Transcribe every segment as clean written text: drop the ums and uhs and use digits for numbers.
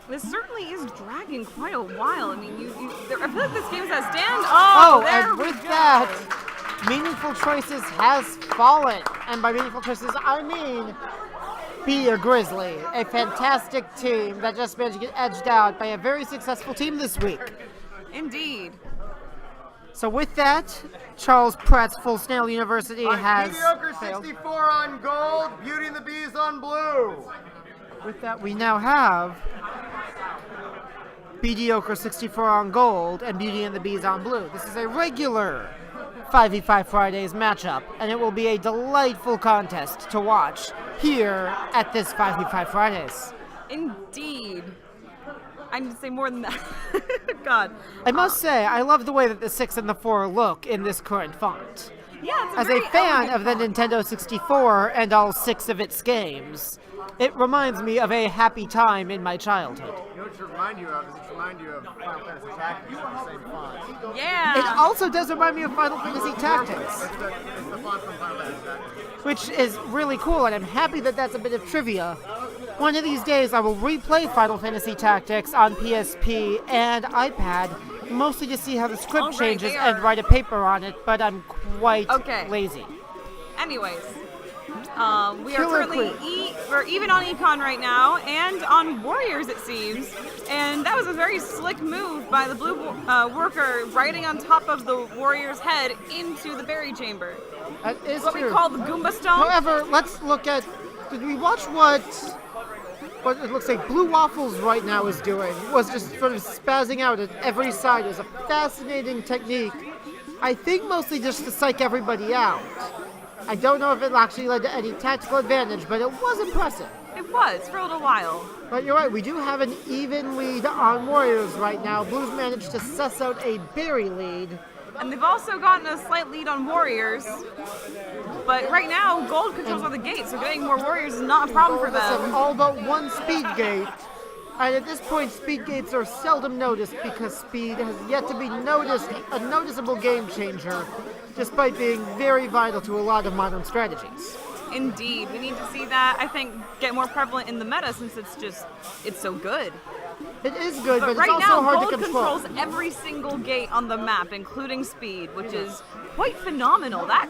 This certainly is dragging quite a while. I mean, I feel like this game is at stand. And with that, Meaningful Choices has fallen. And by Meaningful Choices, I mean Be a Grizzly, a fantastic team that just managed to get edged out by a very successful team this week. Indeed. So with that, Charles Pratt's Full Snail University has Mediocre failed. 64 on gold, Beauty and the Beast on blue. With that, we now have Mediocre 64 on gold and Beauty and the Bees on blue. This is a regular 5v5 Fridays matchup, and it will be a delightful contest to watch here at this 5v5 Fridays. Indeed. I need to say more than that. God. I must say, I love the way that the 6 and the 4 look in this current font. Yeah, it's As very a fan elegant of the font. Nintendo 64 and all 6 of its games, it reminds me of a happy time in my childhood. You know what it reminds you of? Is it reminds you of Final Fantasy Tactics with the same font. Yeah. It also does remind me of Final Fantasy Tactics, It's the font from Final Fantasy Tactics. which is really cool, and I'm happy that that's a bit of trivia. One of these days, I will replay Final Fantasy Tactics on PSP and iPad, mostly to see how the script All right, changes they and are- write a paper on it, but I'm quite Okay. lazy. Anyways, we are Killer currently Queen. we're even on Econ right now, and on Warriors it seems. And that was a very slick move by the blue worker, riding on top of the Warrior's head into the berry chamber. That is What true. we call the Goomba Stomp. However, let's look at. Did we watch what it looks like Blue Waffles right now is doing? Was just sort of spazzing out at every side. It was a fascinating technique. I think mostly just to psych everybody out. I don't know if it actually led to any tactical advantage, but it was impressive. It was for a little while. But you're right, we do have an even lead on Warriors right now. Blues managed to suss out a berry lead. And they've also gotten a slight lead on Warriors. But right now, Gold controls all the gates, so getting more Warriors is not a problem for Gold has them. all but one speed gate. And at this point, speed gates are seldom noticed because speed has yet to be a noticeable game changer, despite being very vital to a lot of modern strategies. Indeed, we need to see that, I think, get more prevalent in the meta since it's so good. It is good, but, right it's also now, hard Gold to control. controls every single gate on the map, including speed, which is quite phenomenal. That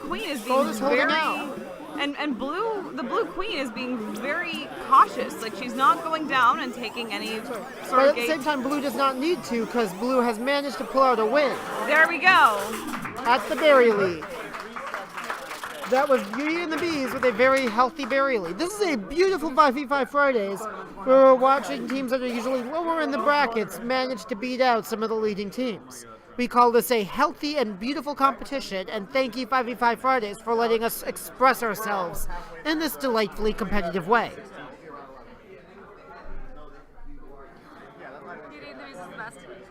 queen is being Gold is holding very... out. And the blue queen is being very cautious. Like, she's not going down and taking any sort But of at the gate. same time, Blue does not need to because Blue has managed to pull out a win There we go. at the berry lead. That was Beauty and the Bees with a very healthy berry lead. This is a beautiful 5v5 Fridays where we're watching teams that are usually lower in the brackets manage to beat out some of the leading teams. We call this a healthy and beautiful competition, and thank you 5v5 Fridays for letting us express ourselves in this delightfully competitive way.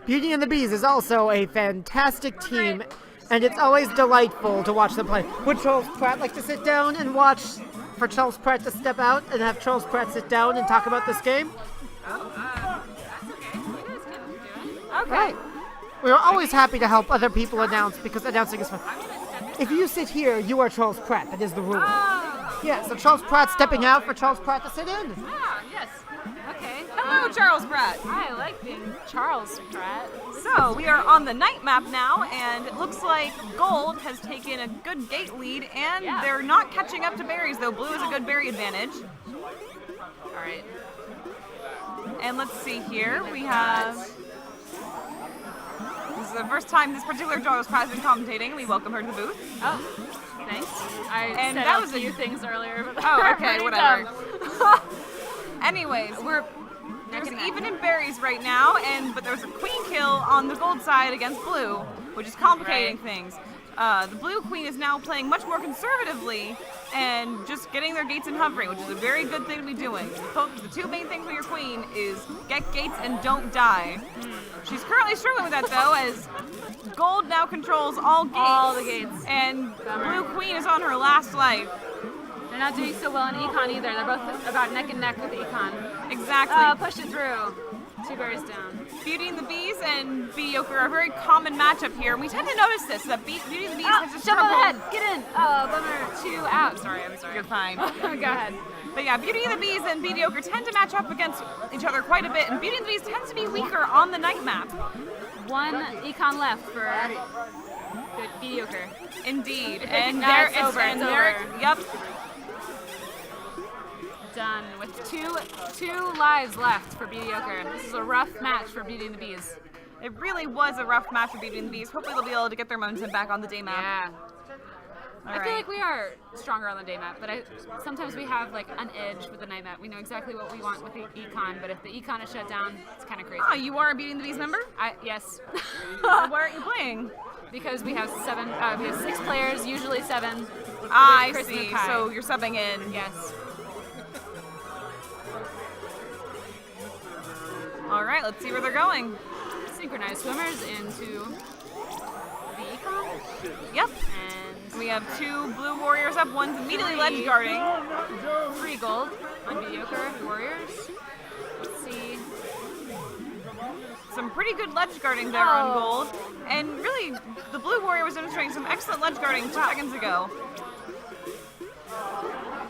Beauty and the Bees is also a fantastic team, and it's always delightful to watch them play. Would Charles Pratt like to sit down and watch for Charles Pratt to step out and have Charles Pratt sit down and talk about this game? Okay. Right. We're always happy to help other people announce because announcing is fun. If you sit here, you are Charles Pratt. That is the rule. Yeah, so Charles Pratt stepping out for Charles Pratt to sit in. Yes. Okay. Hello, Charles Pratt. I like being Charles Pratt. So, we are on the night map now, and it looks like Gold has taken a good gate lead, and Yeah. they're not catching up to berries, though Blue has a good berry advantage. All right. And let's see here, we have... This is the first time this particular Charles Pratt has been commentating. We welcome her to the booth. Oh, thanks. I And said that a was a- few things earlier, but Oh, they're okay, pretty whatever. dumb. Anyways, there's and even in berries right now, but there's a queen kill on the Gold side against Blue, which is complicating things. The Blue queen is now playing much more conservatively and just getting their gates and hovering, which is a very good thing to be doing. The two main things with your queen is get gates and don't die. She's currently struggling with that though, as Gold now controls all gates. All the gates. And Bummer. Blue queen is on her last life. They're not doing so well in Econ either. They're both about neck and neck with Econ. Exactly. Push it through. 2 berries down. Beauty and the Bees and Mediocre are a very common matchup here. We tend to notice this, that Beauty and the Bees has a Jump on the head! struggle. Get in! Oh, bummer. 2 out. Sorry, I'm sorry. You're fine. Go ahead. But yeah, Beauty and the Bees and Mediocre tend to match up against each other quite a bit, and Beauty and the Bees tends to be weaker on the night map. 1 econ left for good Mediocre. Indeed. think And now there it's over, and it's there, over. yep. Done with two lives left for Mediocre. This is a rough match for Beauty and the Bees. It really was a rough match for Beauty and the Bees. Hopefully they'll be able to get their momentum back on the day map. Yeah. All I feel right. like we are stronger on the day map, but sometimes we have like an edge with the night map. We know exactly what we want with the econ, but if the econ is shut down, it's kind of crazy. Oh, you are a Beauty and the Bees member? Yes. Why aren't you playing? Because we have 6 players, usually 7. I Chris and see. Kai. So you're subbing in. Yes. All right, let's see where they're going. Synchronized swimmers into the econ. Yep. And We have 2 blue warriors up. One's immediately ledge guarding. 3 gold on Mediocre Warriors. Let's see. Some pretty good ledge guarding there on gold. And really, the blue warrior was demonstrating some excellent ledge guarding 2 seconds ago.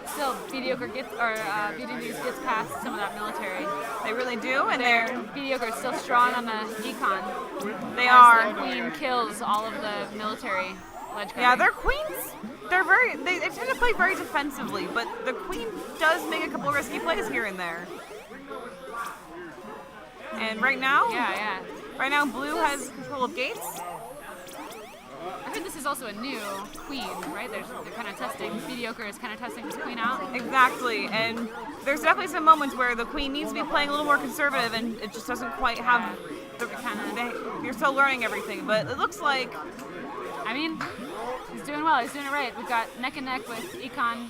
Still, Mediocre gets, or Beauty and the Bees gets past some of that military. They really do, and they're Mediocre is still strong on the econ. they As are. the Queen kills all of the military ledge guarding. Yeah, their queens. They're very. They tend to play very defensively, but the queen does make a couple of risky plays here and there. And right now, Yeah. right now, blue has control of gates. I heard this is also a new queen, right? They're kind of testing. Mediocre is kind of testing this queen out. Exactly, and there's definitely some moments where the queen needs to be playing a little more conservative, and it just doesn't quite have the kind of. You're still learning everything, but it looks like I mean, he's doing well. He's doing it right. We've got neck and neck with econ.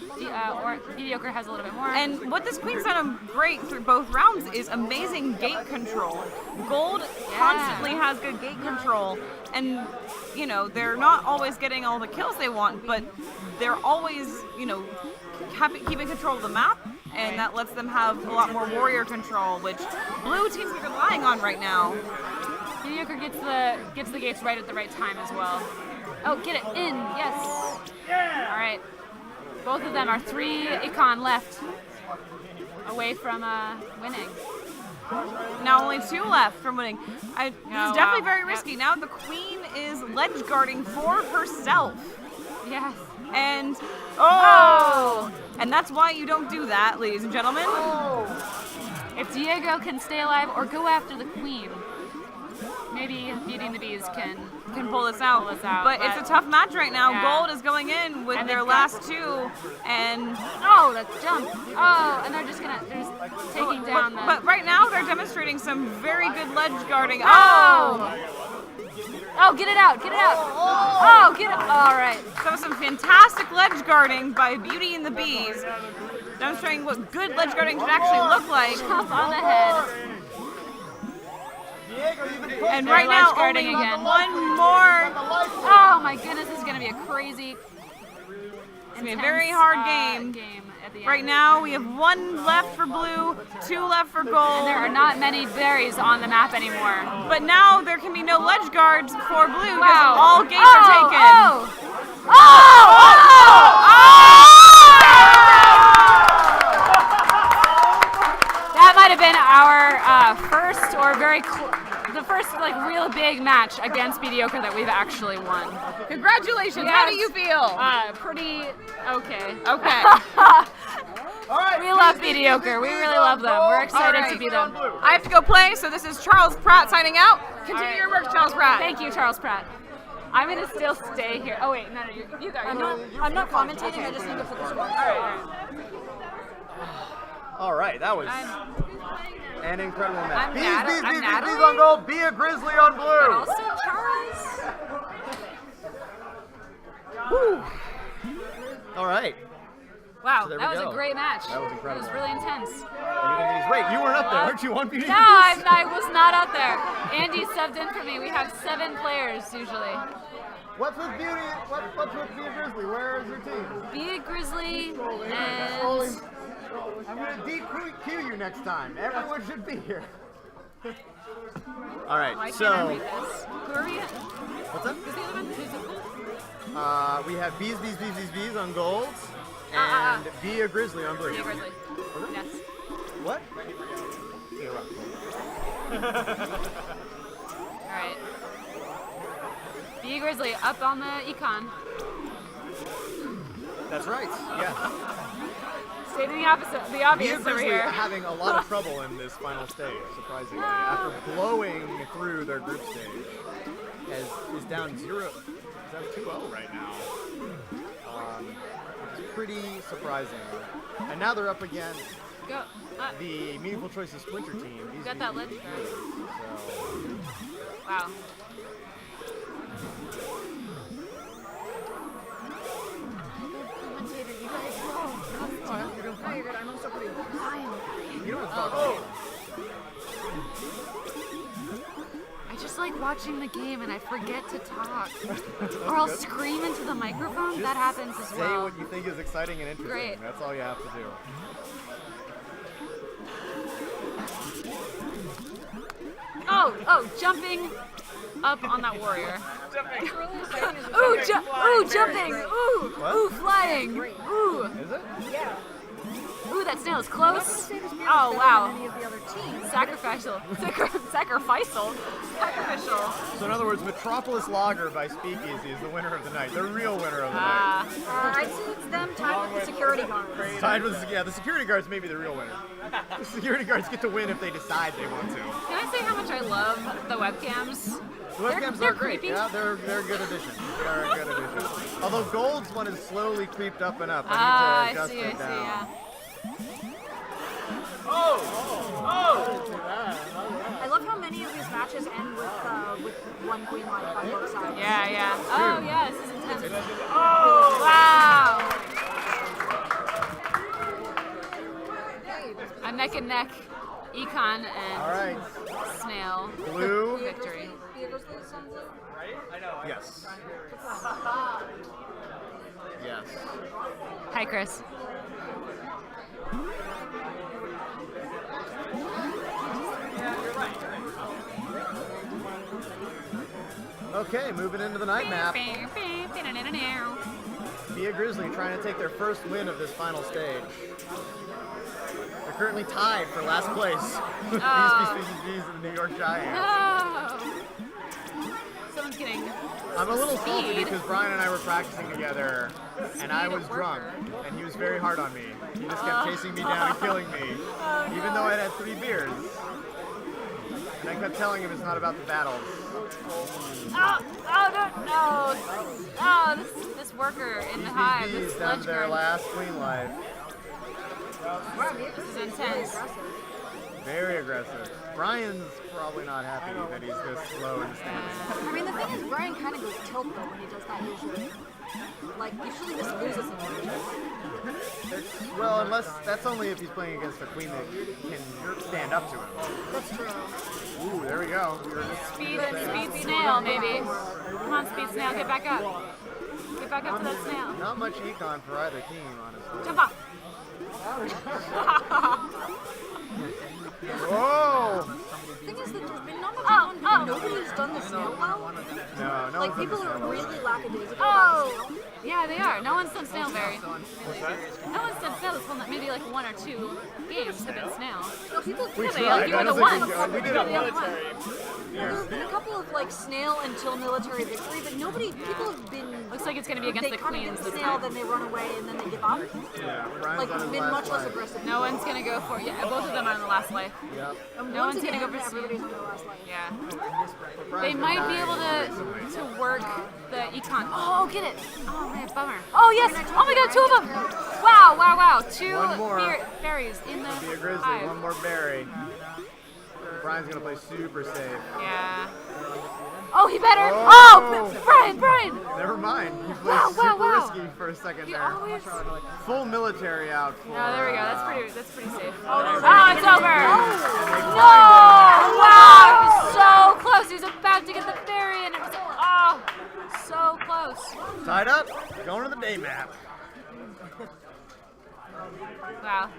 Or Mediocre has a little bit more. And what this queen's done great through both rounds is amazing gate control. Gold constantly has good gate control, and you know they're not always getting all the kills they want, but they're always keeping control of the map, and that lets them have a lot more warrior control, which blue teams are relying on right now. Mediocre gets the gates right at the right time as well. Oh, get it in! Yes. All right. Both of them are 3 econ left away from winning. Now only 2 left from winning. This is wow. definitely very Yep. risky. Now the queen is ledge guarding for herself. Yes. And Oh! and that's why you don't do that, ladies and gentlemen. If Diego can stay alive or go after the queen, maybe Beauty and the Bees can Pull this out. Pull this out, But it's a but- tough match right now. Yeah. Gold is going in with And their they've got- last 2, and Oh, that jump! Oh, and they're just taking down the. but right now they're demonstrating some very good ledge guarding. Oh! Oh, get it out! Get it out! Oh, get it! All right. Some fantastic ledge guarding by Beauty and the Bees, demonstrating what good ledge guarding can actually look like. Jump on the head. And They're right now, ledge guarding only again. one more. Oh my goodness, this is gonna be a crazy. It's gonna be a very hard game. At the Right end. now, we have 1 left for blue, 2 left for And gold. there are not many berries on the map anymore. But now there can be no ledge guards for blue because Wow. all gates are taken. That might have been our first or the first like real big match against Mediocre that we've actually won. Congratulations. How do Yes. you feel? Pretty okay. Okay. We love Mediocre. We really love them. We're excited to be them. I have to go play, so this is Charles Pratt signing out. Continue right. your work, Charles Pratt. Thank you, Charles Pratt. I'm gonna still stay here. Oh wait, no, you go. I'm not commentating, I just need to put the score. All right. All right, that was an incredible match. I'm Bees, Natalie- bees, I'm bees, bees, bees Natalie. on gold. Be a Grizzly on blue. Also, Charles. All right. Wow, there that we was go. a great match. That was It incredible. was really intense. Wait, you weren't up there, weren't you? On Beauty No, and the Beast? I was not out there. Andy subbed in for me. We have 7 players usually. What's with Beauty? What's with Be a Grizzly? Where is your team? Be a Grizzly and I'm gonna DQ you next time. Everyone should be here. All right, Why so can't I read this? Who are we at? what's up? Who's the other one? Who's the We have bees on gold, Ah, and be a grizzly on blue. Be a grizzly. Yes. What? Alright. Be a grizzly up on the econ. That's right. Yeah. Stating the opposite, the Be a obvious over grizzly here. having a lot of trouble in this final stage, surprisingly, after blowing through their group stage, is down 2-0 right now. It's pretty surprising. And now they're up against Go. the Meaningful Choices Splinter team. These Got that ledge guard. So, Wow. you don't talk about it. I just like watching the game and I forget to talk. Or I'll scream into the microphone. That happens as Say well. what you think is exciting and interesting. Great. That's all you have to do. Oh, jumping up on that warrior. Ooh, jumping. Ooh, What? ooh, flying. Ooh, Is it? Yeah. ooh, that snail is close. Save his Oh, wow. Any of the other teams. Sacrificial. Sacrificial. Sacrificial. So in other words, Metropolis Lager by Speakeasy is the winner of the night. The real winner of the night. I'd say it's them tied with the security guards. Tied with the security guards may be the real winner. The security guards get to win if they decide they want to. Can I say how much I love the webcams? The webcams They're are great. creepy. Yeah, they're a good addition. They are a good addition. Although Gold's one is slowly creeped up and up. I Ah, need to I adjust see, it down. yeah. I love how many of these matches end with one queen life on both sides. Yeah. Oh, yeah, this is intense. Oh, wow. A neck and neck econ All and right, snail blue. victory. Yes. Yes. Hi, Chris. Okay, moving into the night map. Be a Grizzly trying to take their first win of this final stage. They're currently tied for last place. Bees and the New York Giants. No! Someone's getting. I'm a little salty Speed. because Brian and I were practicing together, and I Speed was drunk, worker. and he was very hard on me. He just kept chasing me down and killing me, even though I had 3 beers. And I kept telling him it's not about the battles. No! Oh, this worker in the hive, These this bees down to their ledge guard. last queen life. This is intense. Very aggressive. Very aggressive. Brian's probably not happy that he's this slow and standing. I mean, the thing is, Brian kind of goes tilt though when he does that usually. Like, usually this loses in matches. Well, unless that's only if he's playing against a queen that can stand up to him. That's true. Ooh, there we go. We were just Speed snail, maybe. Come on, speed snail, get back up. Get back up to that snail. not much econ for either team, honestly. Jump up. Whoa! The thing is that there's been not much fun because nobody's done the snail well. No, Like, people are really lackadaisical. Oh! Yeah, they are. No one's done snail berry. No one's done snail this one. Maybe like 1 or 2 games have been snail. No, people We do. tried. you were I the don't one. think we did You're it the other once. one. There's been a couple of like snail until military victory, but people have been. Looks like it's going to be against They the kind of queens get this snail, time. then they run away, and then they give up. Yeah, Brian's Like, on his been last much less life. aggressive. No one's going to go for Yeah, both of them are on the last life. Yep. And No once one's gonna again, go for everybody's speed. on their last life. Yeah. But Brian's They been might be dying able recently. to work the econ. Oh, get it. Oh, man, bummer. Oh, yes. Oh, my God, 2 of them. Wow. 2 One more. berries in the Be a Grizzly, hive. one more berry. Brian's gonna play super safe. Yeah. Oh, he better. Oh. Oh, Brian. Never mind. He plays Wow, super wow. risky for a second He there. always. Full military out for. Oh, there we go. That's pretty safe. Oh, It's over. No! Wow, it was so close. He was about to get the berry, and it was so close. Tied up. Going to the day map. Wow.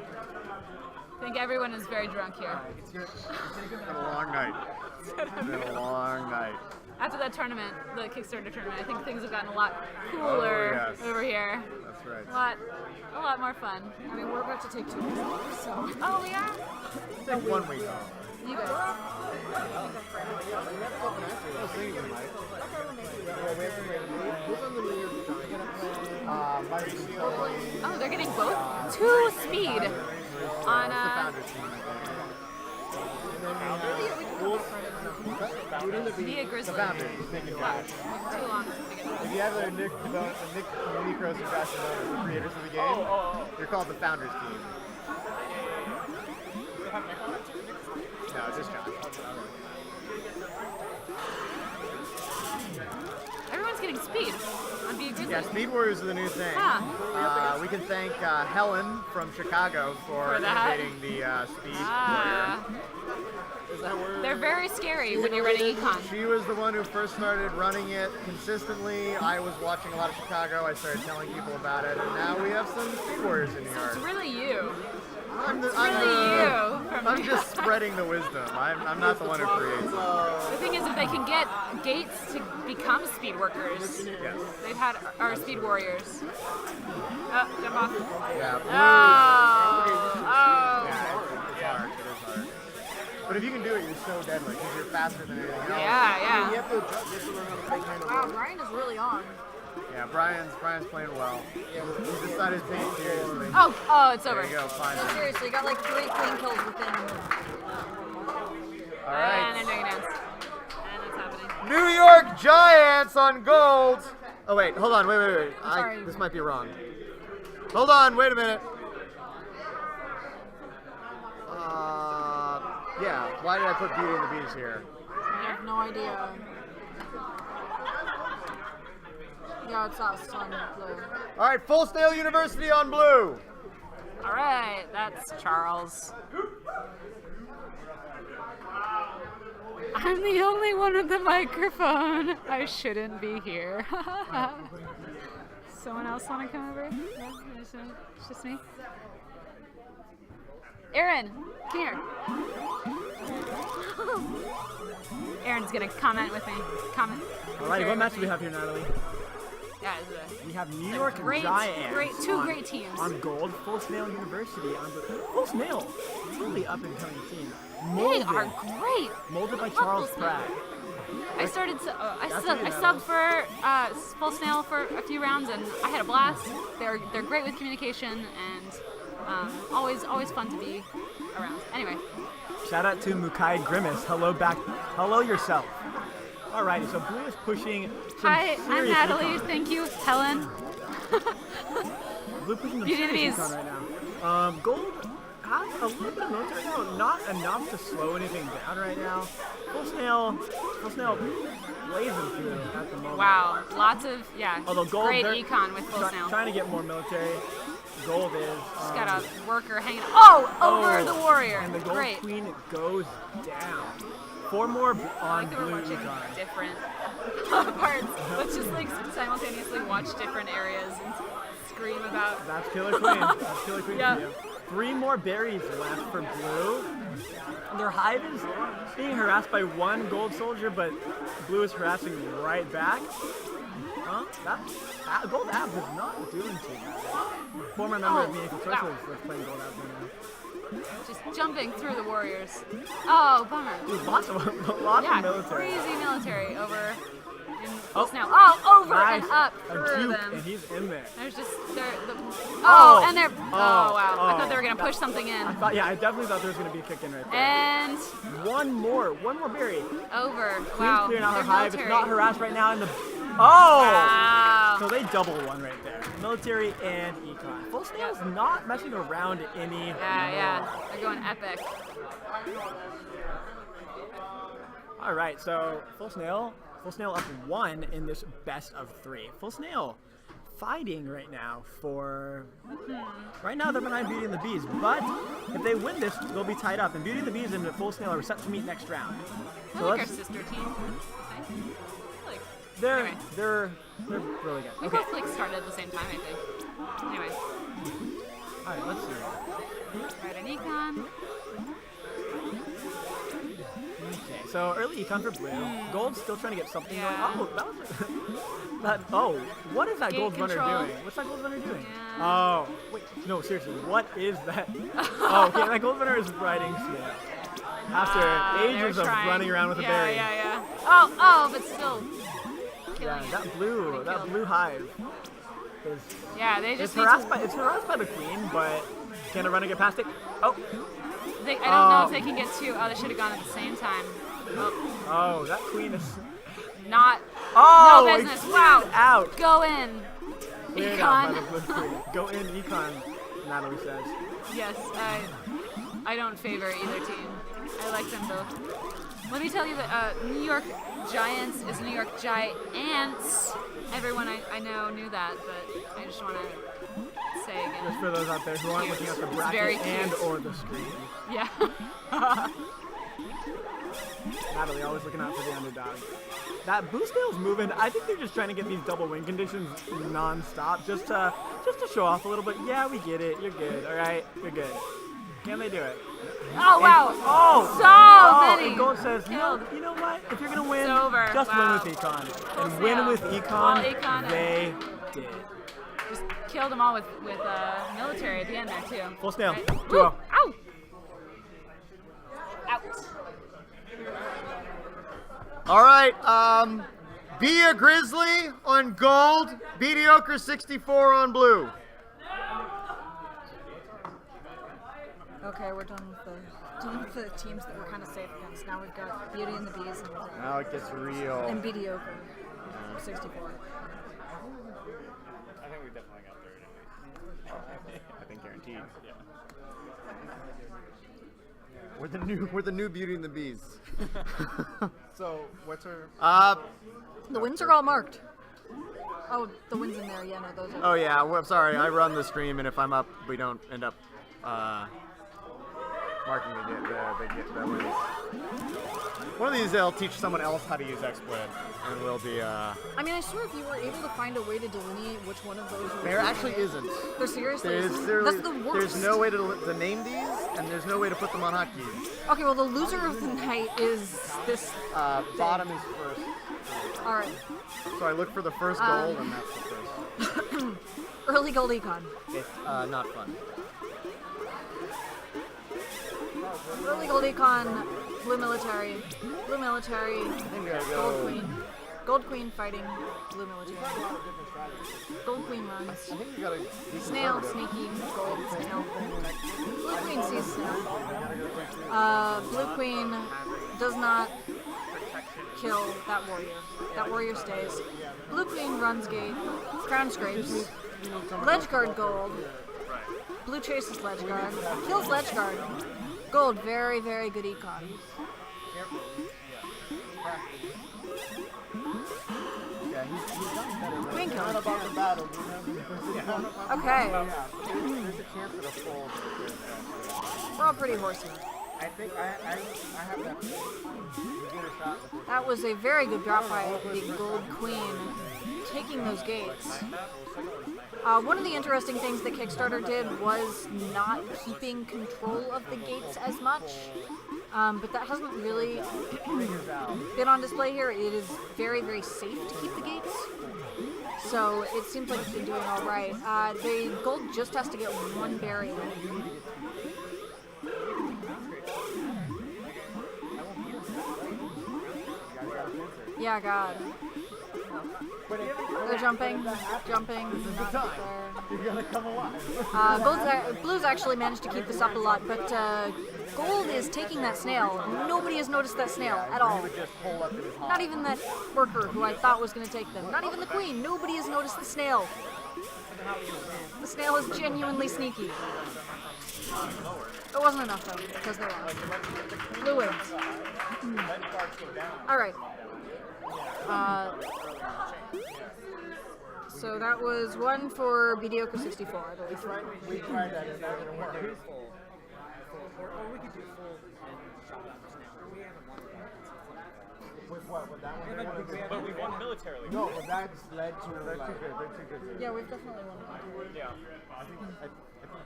think everyone is very drunk here. It's been a long night. It's been a long night. After that tournament, the Kickstarter tournament, I think things have gotten a lot cooler Oh, yes. over here. That's right. A lot more fun. I mean, we're about to take 2 weeks off, so. Oh yeah. Take 1 week off. You guys. Oh, they're getting both 2 speed on via Grizzly. Founders, thank you, guys. Too long to get it. If you have a Nick Necros and Josh Development, the creators of the game, you're called the Founders team. No, just Josh. Everyone's getting speed on via Grizzly. Yeah, Speed Warriors is the new thing. Huh. We can thank Helen from Chicago for For that? innovating the Speed Ah. Warrior. Is that where They're very scary when you're running econ. She was the one who first started running it consistently. I was watching a lot of Chicago. I started telling people about it, and now we have some Speed Warriors in New So York. it's really you. I'm Really you. just spreading the wisdom. I'm not the one who creates it. The thing is, if they can get Gates to become speed workers, Yes. they've had our speed warriors. Oh, jump off. Yeah. Blue. Oh. Yeah, it's hard. It is hard. But if you can do it, you're so deadly because you're faster than anything else. Yeah. You have to adjust. You have to learn how to fake handle. Wow, Brian is really on. Yeah, Brian's playing well. He's decided to take it seriously. Oh, it's There over. you go, fine. No, seriously, you got like 3 clean kills within. All And right. they're doing a dance. And it's happening. New York Giants on gold. Oh wait, hold on, wait. Sorry. This might be wrong. Hold on, wait a minute. Yeah. Why did I put Beauty and the Beast here? I have no idea. Yeah, it's us on blue. All right, Full Sail University on blue. All right, that's Charles. I'm the only one with the microphone. I shouldn't be here. Someone else want to come over? No, it's just me. Aaron, come here. Aaron's gonna comment with me. Comment. Alrighty, what match do we have here, Natalie? Yeah, it's We have New York great, Giants. two on- great teams. On gold, Full Snail University on blue. Full Snail, really up and coming team. They are great. Molded by Love Charles Full Snail. Pratt. I started. I That's subbed. it, I Natalie. subbed for Full Snail for a few rounds, and I had a blast. They're great with communication, and always fun to be around. Anyway, Shout out to Mukai Grimace. Hello back. Hello yourself. Alrighty, so blue is pushing. Some hi, I'm serious Natalie. econ. Thank you, Helen. Blue pushing some Beauty and the serious Beast. econ right now. Gold has a little bit of military now, not enough to slow anything down right now. Full Snail blazing through at the moment. Wow, lots of Although gold, great they're econ with Full Snail. Trying to get more military. Gold is. Just got a worker hanging. Over the warrior. And the gold Great. queen goes down. 4 more I on like that we're blue watching econ. different parts. Let's just like simultaneously watch different areas and scream about. That's Killer Queen. That's Killer Queen Yeah. for you. 3 more berries left for blue. Their hive is being harassed by 1 gold soldier, but blue is harassing right back. That gold abs is not doing too bad. Former member of Meaningful Circles was playing gold abs right now. Just jumping through the warriors. Oh, bummer. Dude, lots of Yeah, military. crazy military over in Oh. Full Snail. Oh, over Nice. and up A through juke, them. and he's in there. There's just and they're Oh, wow. I oh. thought they were gonna push something in. I definitely thought there was going to be a kick in right there. And One more berry. over. Queen's Wow. clearing out her They're hive. It's military. not harassed right now in the. Oh! Wow. So they double one right there. Military and econ. Full Snail's not messing around any. Yeah. They're going epic. All right, so Full Snail up 1 in this best of 3. Full Snail fighting right now for. Right now they're behind Beauty and the Bees, but if they win this, they'll be tied up. And Beauty and the Bees and the Full Snail are set to meet next round. I So like our let's. sister team. They're anyway. they're really good. We Okay. both like started at the same time, I think. Anyway. All right, let's see. Right an econ. Okay, so early econ for blue. Gold's still trying to get something Yeah. going. Oh, that was oh, what is that Gate gold runner control. doing? What's that gold runner doing? Yeah. Oh, wait, no, seriously, what is that? Oh, okay, that gold runner is riding snail. After They're ages of trying. running around with a yeah, berry. Yeah, yeah. Oh, but still. Yeah, Killing that it. blue, that killed. blue hive. Is, Yeah, they it's just need harassed to. by the queen, but can the runner get past it? Oh, I don't know if they can get two. Oh, they should have gone at the same time. Oh, oh, that queen is. not. Oh, No it's business. Wow. out. Go in. Cleared out by the Econ. blue queen. Go in, econ. Natalie says. Yes, I don't favor either team. I like them both. Let me tell you that New York Giants is New York Giants. Everyone I know knew that, but I just want to say Just again. for those out there who aren't Cute. looking at the It's bracket very and cute. or the screen. Yeah. Natalie always looking out for the underdog. That boost nail's moving. I think they're just trying to get these double win conditions non-stop, just to show off a little bit. Yeah, we get it. You're good. All right, you're good. Can they do it? Oh wow. Oh, So many. And Gold says, Killed. you know what? If you're gonna win, It's over. just Wow. win with econ. Full And win snail. with econ, Well, econ, they did. Just killed them all with military at the end there too. Full snail. Right? 2-0. Woo! Ow! Out. All right, be a Grizzly on gold, mediocre 64 on blue. Okay, we're done with the teams that we're kind of safe against. Now we've got Beauty and the Bees Now it gets real. and Mediocre. 64. I think we definitely got third at least. I think guaranteed. Yeah. We're the new Beauty and the Bees. So, what's our... The wins are all marked. Oh, the wins in there. Yeah, no, those are. Oh yeah, well, I'm sorry. I run the stream, and if I'm up, we don't end up marking the wins. One of these, they'll teach someone else how to use XSplit, and we'll be. I mean, I swear if you were able to find a way to delineate which one of those. There actually isn't. There seriously There's isn't? That's the worst. There's no way to name these, and there's no way to put them on hotkeys. Okay, well, the loser of the night is this. Bottom is first. All right. So I look for the first gold, and that's the first. Early gold econ. It's not fun. Early gold econ. Blue military. Blue military. I think I Gold go. queen. Gold queen fighting. Blue military. Gold queen runs. I think we got a Snail, sneaky, gold, snail. Blue queen sees snail. Blue queen does not kill that warrior. That warrior stays. Blue queen runs gate. Crown scrapes. Ledge guard gold. Blue chases ledge guard. Kills ledge guard. Gold, very, very good econ. Yeah, he's gotten better. Queen kill. Not about the battle, Okay, There's a chance at a full. we're all pretty horsey. I think I have that. Get a shot. That was a very good drop by the Gold Queen, taking those gates. One of the interesting things that Kickstarter did was not keeping control of the gates as much, but that hasn't really been on display here. It is very, very safe to keep the gates, so it seems like it's been doing all right. The gold just has to get one berry. Yeah, God. They're jumping, not there. You're gonna come alive. Blue's actually managed to keep this up a lot, but Gold is taking that snail. Nobody has noticed that snail at all. Not even that worker who I thought was going to take them. Not even the queen. Nobody has noticed the snail. The snail is genuinely sneaky. It wasn't enough though, because they're lost. Blue wins. All right. So that was one for Mediocre 64, I believe. We tried that. It's not gonna work. Or we could do full and shop out the snail. We haven't won With what? But we won militarily. No, but that's led to they're too good. They're too good. Yeah, we've definitely won. Yeah. I think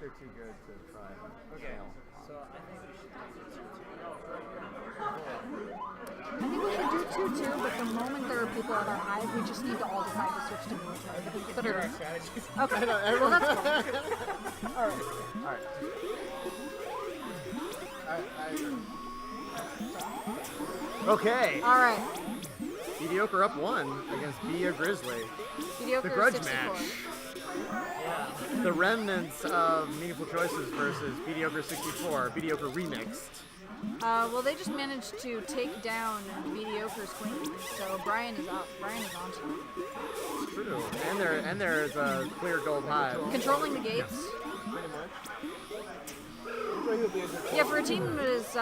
they're too good to try. Okay. So I think we should do 2-2, but the moment there are people at our hive, we just need to all decide to switch to military. But okay. Well, that's cool. All right. Okay. All right. Mediocre up 1 against Be a Grizzly. Mediocre The grudge 64. match. The remnants of Meaningful Choices versus Mediocre 64. Mediocre remixed. Well, they just managed to take down Mediocre's queen, so Brian is up. Brian is on to it. True. And there's a clear gold hive. Controlling the gates. Yeah, for a team that is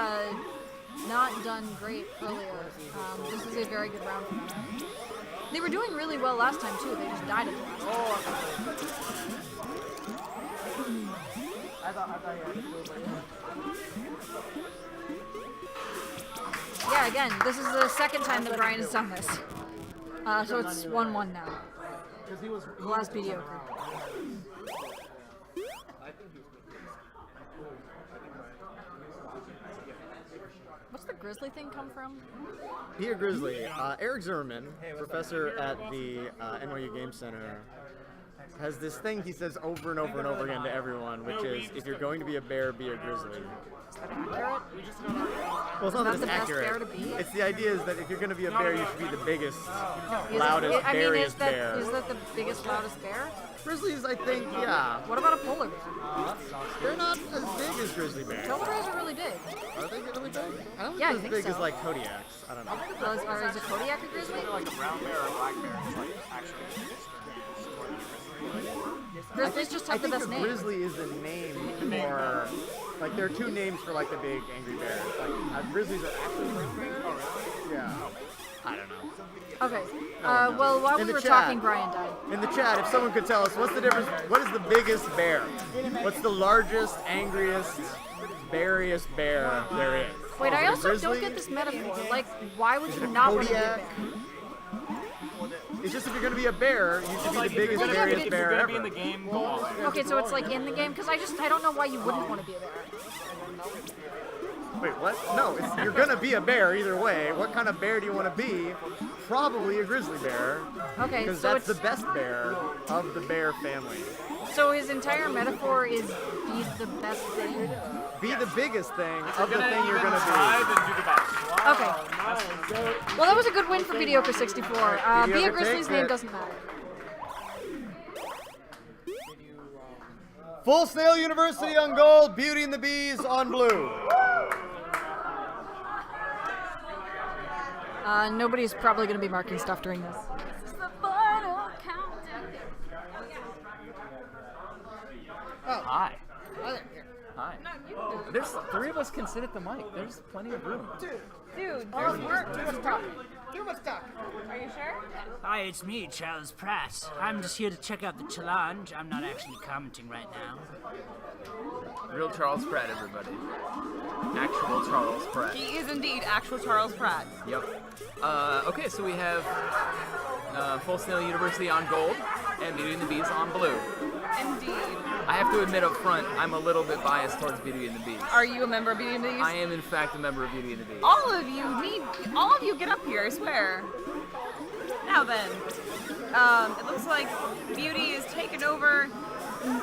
not done great earlier, this is a very good round for them. They were doing really well last time too. They just died at the last time. I thought you had Yeah, again, this is the second time that Brian has done this. So it's 1-1 now. because he was Last mediocre. What's the grizzly thing come from? Be a Grizzly. Eric Zimmerman, professor at the NYU Game Center, has this thing he says over and over and over again to everyone, which is, if you're going to be a bear, be a grizzly. Is that accurate? Well, it's not that that it's the best accurate. bear to be? It's the idea is that if you're going to be a bear, you should be the biggest, Is loudest, it, I mean, is beariest that, bear. is that the biggest, loudest bear? Grizzlies, I think, yeah. What about a polar bear? They're not as big as grizzly bears. Polar bears are really big. Are they really big? I don't Yeah, I think think they're as big so. as like Kodiaks. I don't know. Or is a Kodiak a grizzly? like a brown bear or a black bear. It's like actually Grizzlies just have the I best think a name. grizzly is the name for, like, there are two names for like the big angry bears. Like grizzlies are actually big bears. Yeah. I don't know. Okay. Well, while In we the were chat. talking, Brian died. In the chat, if someone could tell us, what's the difference? What is the biggest bear? What's the largest, angriest, beariest bear there is? Wait, Is I it a also don't grizzly? get this metaphor. Like, why would Is you it a not want to be a Kodiak? bear? It's just if you're gonna be a bear, you should be the biggest, Well, yeah, beariest but bear gonna ever. be in the game. Go all in. Okay, so it's like in the game? Because I don't know why you wouldn't want to be a bear. Wait, what? No, you're gonna be a bear either way. What kind of bear do you want to be? Probably a grizzly bear, Okay, because so that's it's the best bear of the bear family. so his entire metaphor is be the best thing. Be the biggest thing of the thing you're gonna Try, then do the best. Okay. Well, that was a good win for Mediocre 64. Be a Mediocre Grizzly's takes name it. doesn't matter. be. Full Sail University on gold, Beauty and the Bees on blue. Nobody's probably going to be marking stuff during this. This is the final countdown. Hi. Hi. There's 3 of us can sit at the mic. There's plenty of room. Dude, Too much talking. Too much talking. are you sure? Hi, it's me, Charles Pratt. I'm just here to check out the challenge. I'm not actually commenting right now. Real Charles Pratt, everybody. Actual Charles Pratt. He is indeed actual Charles Pratt. Yep. Okay, so we have Full Sail University on gold and Beauty and the Bees on blue. Indeed. I have to admit up front, I'm a little bit biased towards Beauty and the Bees. Are you a member of Beauty and the Beast? I am, in fact, a member of Beauty and the Bees. All of you get up here, I swear. Now then, it looks like Beauty is taking over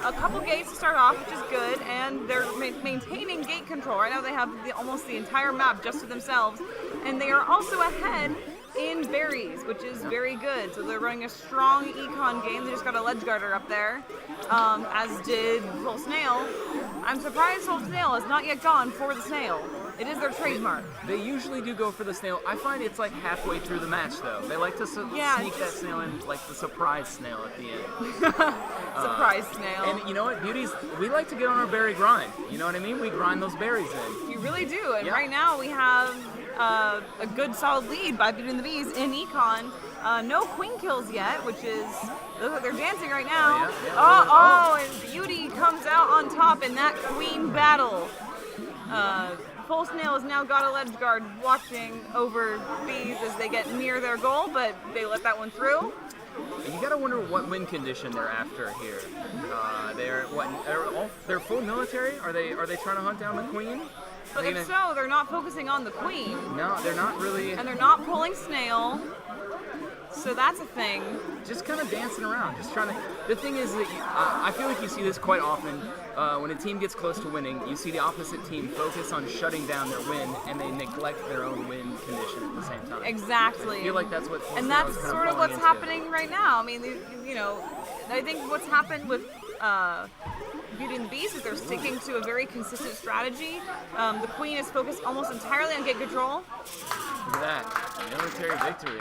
a couple gates to start off, which is good, and they're maintaining gate control. Right now they have almost the entire map just to themselves, and they are also ahead in berries, which is very good. So they're running a strong econ game. They just got a ledge guarder up there, as did Full Snail. I'm surprised Full Snail has not yet gone for the snail. It is their trademark. They usually do go for the snail. I find it's like halfway through the match, though. They like to Yeah, sneak that just- snail in, like the surprise snail at the end. Surprise snail. And you know what, Beauties, we like to get on our berry grind. You know what I mean? We grind those berries in. You really do, and Yeah. right now we have a good solid lead by Beauty and the Bees in econ. No queen kills yet, which is they're dancing right now. Yeah. And Beauty comes out on top in that queen battle. Full Snail has now got a ledge guard watching over Bees as they get near their goal, but they let that one through. You gotta wonder what win condition they're after here. They're full military? Are they trying to hunt down the queen? But if so, they're not focusing on the queen. No, they're not really. And they're not pulling Snail. So that's a thing. Just kind of dancing around, just trying to. The thing is that I feel like you see this quite often. When a team gets close to winning, you see the opposite team focus on shutting down their win, and they neglect their own win condition at the same time. Exactly. I feel like that's what. And that's sort of what's happening right now. I mean, I think what's happened with Beauty and the Beast is they're sticking to a very consistent strategy. The Queen is focused almost entirely on gate control. Look at that. Military victory.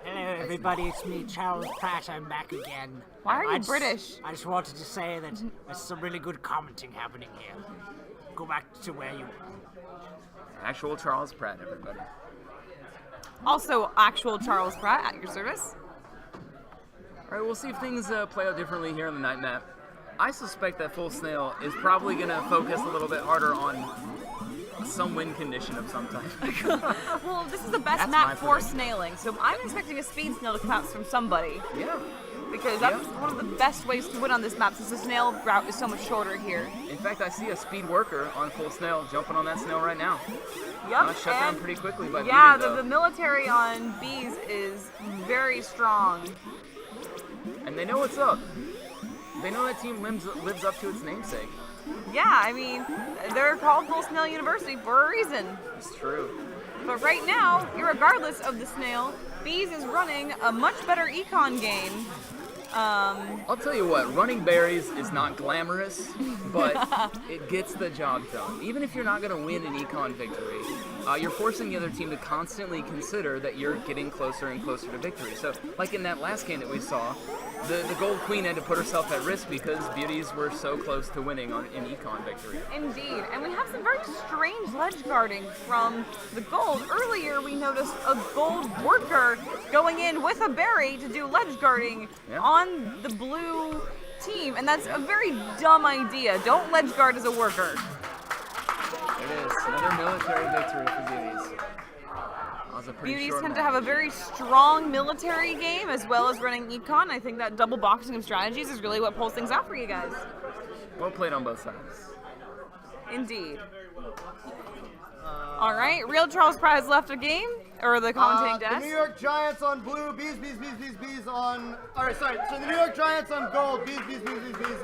Hello, everybody. It's me, Charles Pratt. I'm back again. Why are you British? I just wanted to say that there's some really good commenting happening here. Go back to where you were. Actual Charles Pratt, everybody. Also, actual Charles Pratt at your service. All right, we'll see if things play out differently here on the night map. I suspect that Full Snail is probably going to focus a little bit harder on some win condition of some type. Well, this is the best map for snailing, so I'm expecting a speed snail to come out from somebody. Yeah. Because that's one of the best ways to win on this map, since the snail route is so much shorter here. In fact, I see a speed worker on Full Snail jumping on that snail right now. Yup. Shut down pretty quickly by yeah, Beauty, the military on Bees is very strong. And they know what's up. They know that team lives up to its namesake. Yeah, I mean, they're called Full Snail University for a reason. It's true. But right now, irregardless of the snail, Bees is running a much better econ game. I'll tell you what, running berries is not glamorous, but it gets the job done. Even if you're not going to win an econ victory, you're forcing the other team to constantly consider that you're getting closer and closer to victory. So, like in that last game that we saw, the Gold Queen had to put herself at risk because Beauties were so close to winning in econ victory. Indeed, and we have some very strange ledge guarding from the Gold. Earlier, we noticed a Gold worker going in with a berry to do ledge guarding on the blue team, and that's a very dumb idea. Don't ledge guard as a worker. It is another military victory for Beauties. Beauties tend to have a very strong military game as well as running econ. I think that double boxing of strategies is really what pulls things out for you guys. Well played on both sides. Indeed. All right, real Charles Pratt has left the game, or the commentating desk. The New York Giants on blue, Bees on... Alright, sorry, so the New York Giants on gold, Bees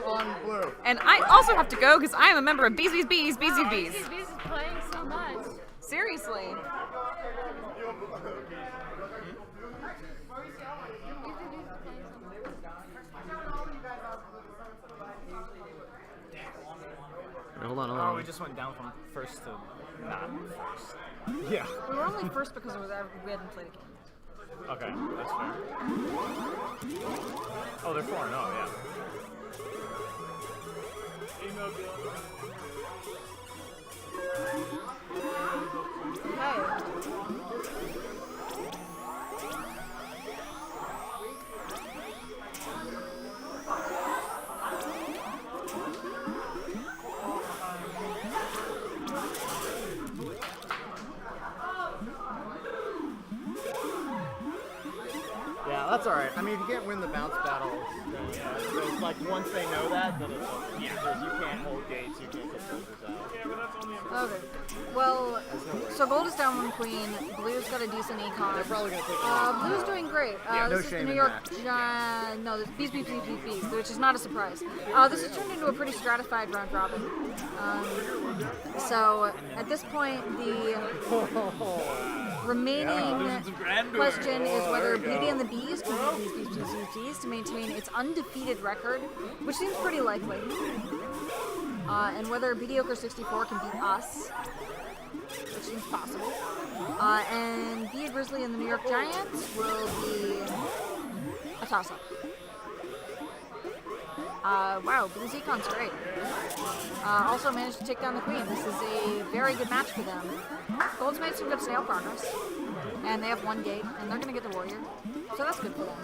on blue. And I also have to go because I am a member of Bees. Bees is playing so much. Seriously. Hold on. Oh, we just went down from first to not first. Yeah. We were only first because we hadn't played a game. Okay, that's fair. Oh, they're 4-0, yeah. Yeah, that's alright. I mean, if you can't win the bounce battles, then it's like once they know that, then it's like, because you can't hold gates, you can't get soldiers out. Okay. Well, so Gold is down one queen. Blue's got a decent econ. They're probably going to take Blue's doing great. Yeah, no this is the shame New in York that. No, this Bees, which is not a surprise. This has turned into a pretty stratified round robin. So at this point, the remaining question is whether Beauty and the Bees can beat Bees to maintain its undefeated record, which seems pretty likely. And whether Mediocre 64 can beat us, which seems possible. And Bea Grizzly and the New York Giants will be a toss-up. Wow, Blue's econ's great. Also managed to take down the Queen. This is a very good match for them. Gold's made some good snail progress. And they have one gate, and they're going to get the Warrior. So that's good for them.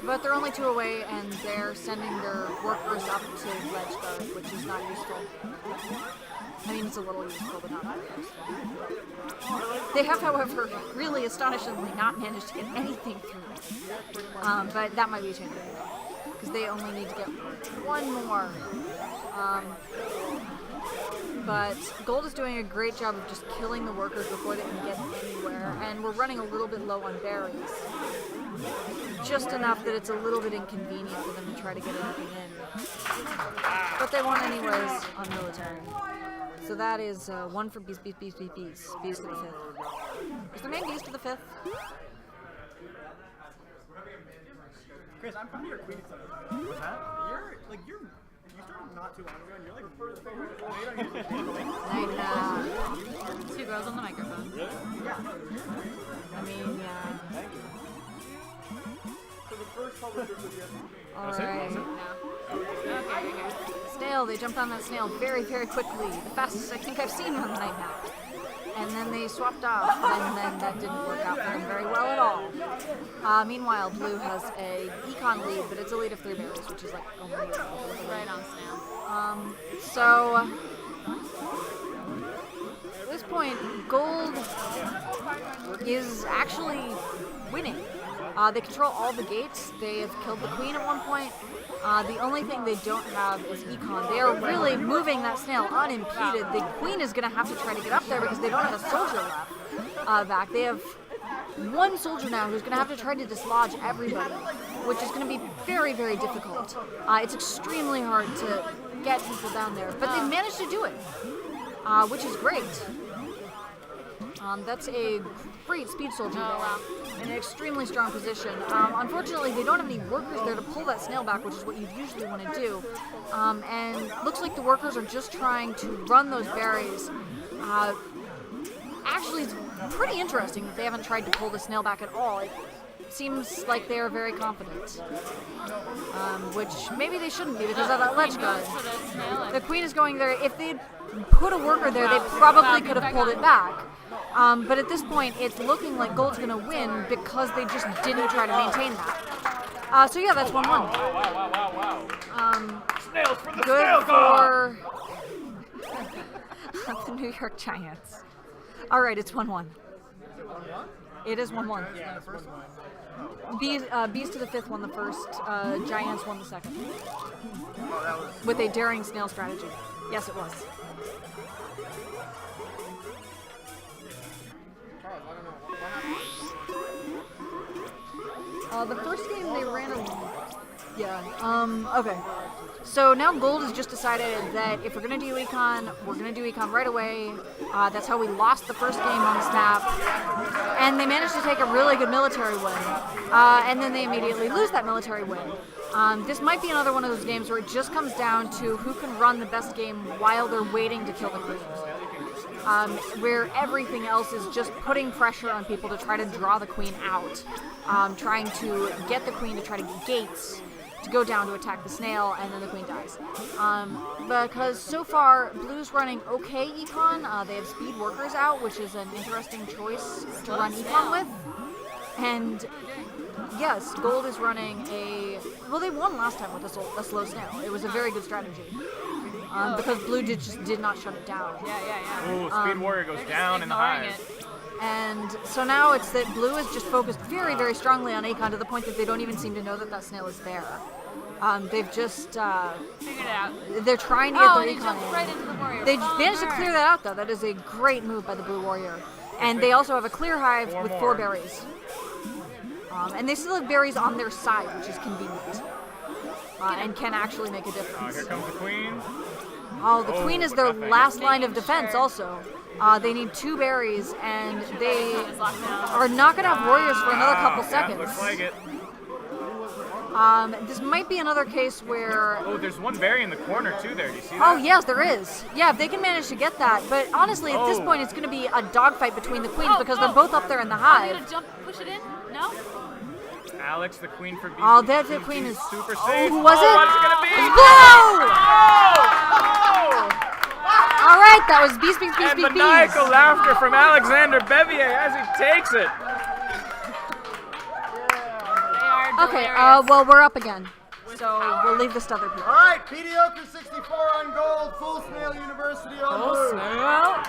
But they're only 2 away, and they're sending their workers up to ledge guard, which is not useful. I mean, it's a little useful, but not very useful. They have, however, really astonishingly not managed to get anything through. But that might be changing, because they only need to get 1 more. But Gold is doing a great job of just killing the workers before they can get anywhere, and we're running a little bit low on berries. Just enough that it's a little bit inconvenient for them to try to get anything in. But they won anyways on military. So that is 1 for Beast to the 5th. Is the main Beast to the 5th? Chris, I'm proud of your queen. What's that? You started not too long ago, and you're like I know. 2 girls on the microphone. I mean, yeah. Alright. Okay. Snail, they jumped on that snail very, very quickly. The fastest I think I've seen on the night map. And then they swapped off, and then that didn't work out for them very well at all. Meanwhile, Blue has a econ lead, but it's a lead of 3 berries, which is like only Right on snail. So at this point, Gold is actually winning. They control all the gates. They have killed the queen at one point. The only thing they don't have is econ. They are really moving that snail unimpeded. The queen is going to have to try to get up there because they don't have a soldier left back. They have 1 soldier now who's going to have to try to dislodge everybody, which is going to be very, very difficult. It's extremely hard to get people down there, but they've managed to do it, which is great. That's a great speed soldier there in an extremely strong position. Unfortunately, they don't have any workers there to pull that snail back, which is what you usually want to do. And looks like the workers are just trying to run those berries. Actually, it's pretty interesting that they haven't tried to pull the snail back at all. It seems like they are very confident, which maybe they shouldn't be because of that ledge guard. The queen is going there. If they'd put a worker there, they probably could have pulled it back. But at this point, it's looking like Gold's going to win because they just didn't try to maintain that. So yeah, that's 1-1. Good for the New York Giants. All right, it's 1-1. It is 1-1. Beast to the 5th won the first. Giants won the second. With a daring snail strategy. Yes, it was. The first game they ran okay. So now Gold has just decided that if we're going to do econ, we're going to do econ right away. That's how we lost the first game on the snap. And they managed to take a really good military win. And then they immediately lose that military win. This might be another one of those games where it just comes down to who can run the best game while they're waiting to kill the queen. Where everything else is just putting pressure on people to try to draw the queen out, trying to get the queen to try to get gates to go down to attack the snail, and then the queen dies. Because so far, Blue's running okay econ. They have speed workers out, which is an interesting choice to run econ with. And yes, Gold is running well, they won last time with a slow snail. It was a very good strategy. Because Blue just did not shut it down. Yeah. Ooh, Speed Warrior goes down in the hive. And so now it's that Blue is just focused very, very strongly on econ to the point that they don't even seem to know that that snail is there. They've just figured it out. They're trying to get their they econ jumped in. right into the warrior. They managed to clear that out though. That is a great move by the Blue Warrior. And they also have a clear hive with 4 berries. And they still have berries on their side, which is convenient. And can actually make a difference. Here comes the queen. Oh, the queen is their last line of defense also. They need 2 berries, and they are not going to have warriors for another couple seconds. Looks like it. This might be another case where... Oh, there's one berry in the corner too there. Do you see that? Oh, yes, there is. Yeah, if they can manage to get that. But honestly, at this point, it's going to be a dogfight between the queens because they're both up there in the Are they hive. gonna push it in? No? Alex, the queen for Beast. Oh, that the queen is... super Oh, safe. who was it? What's it gonna be? All right, that was Beast. And maniacal laughter from Alexander Bevier as he takes it. They are Okay, hilarious. well, we're up again. So we'll leave this to other people. All right, mediocre 64 on gold. Full Snail University on blue. Snail.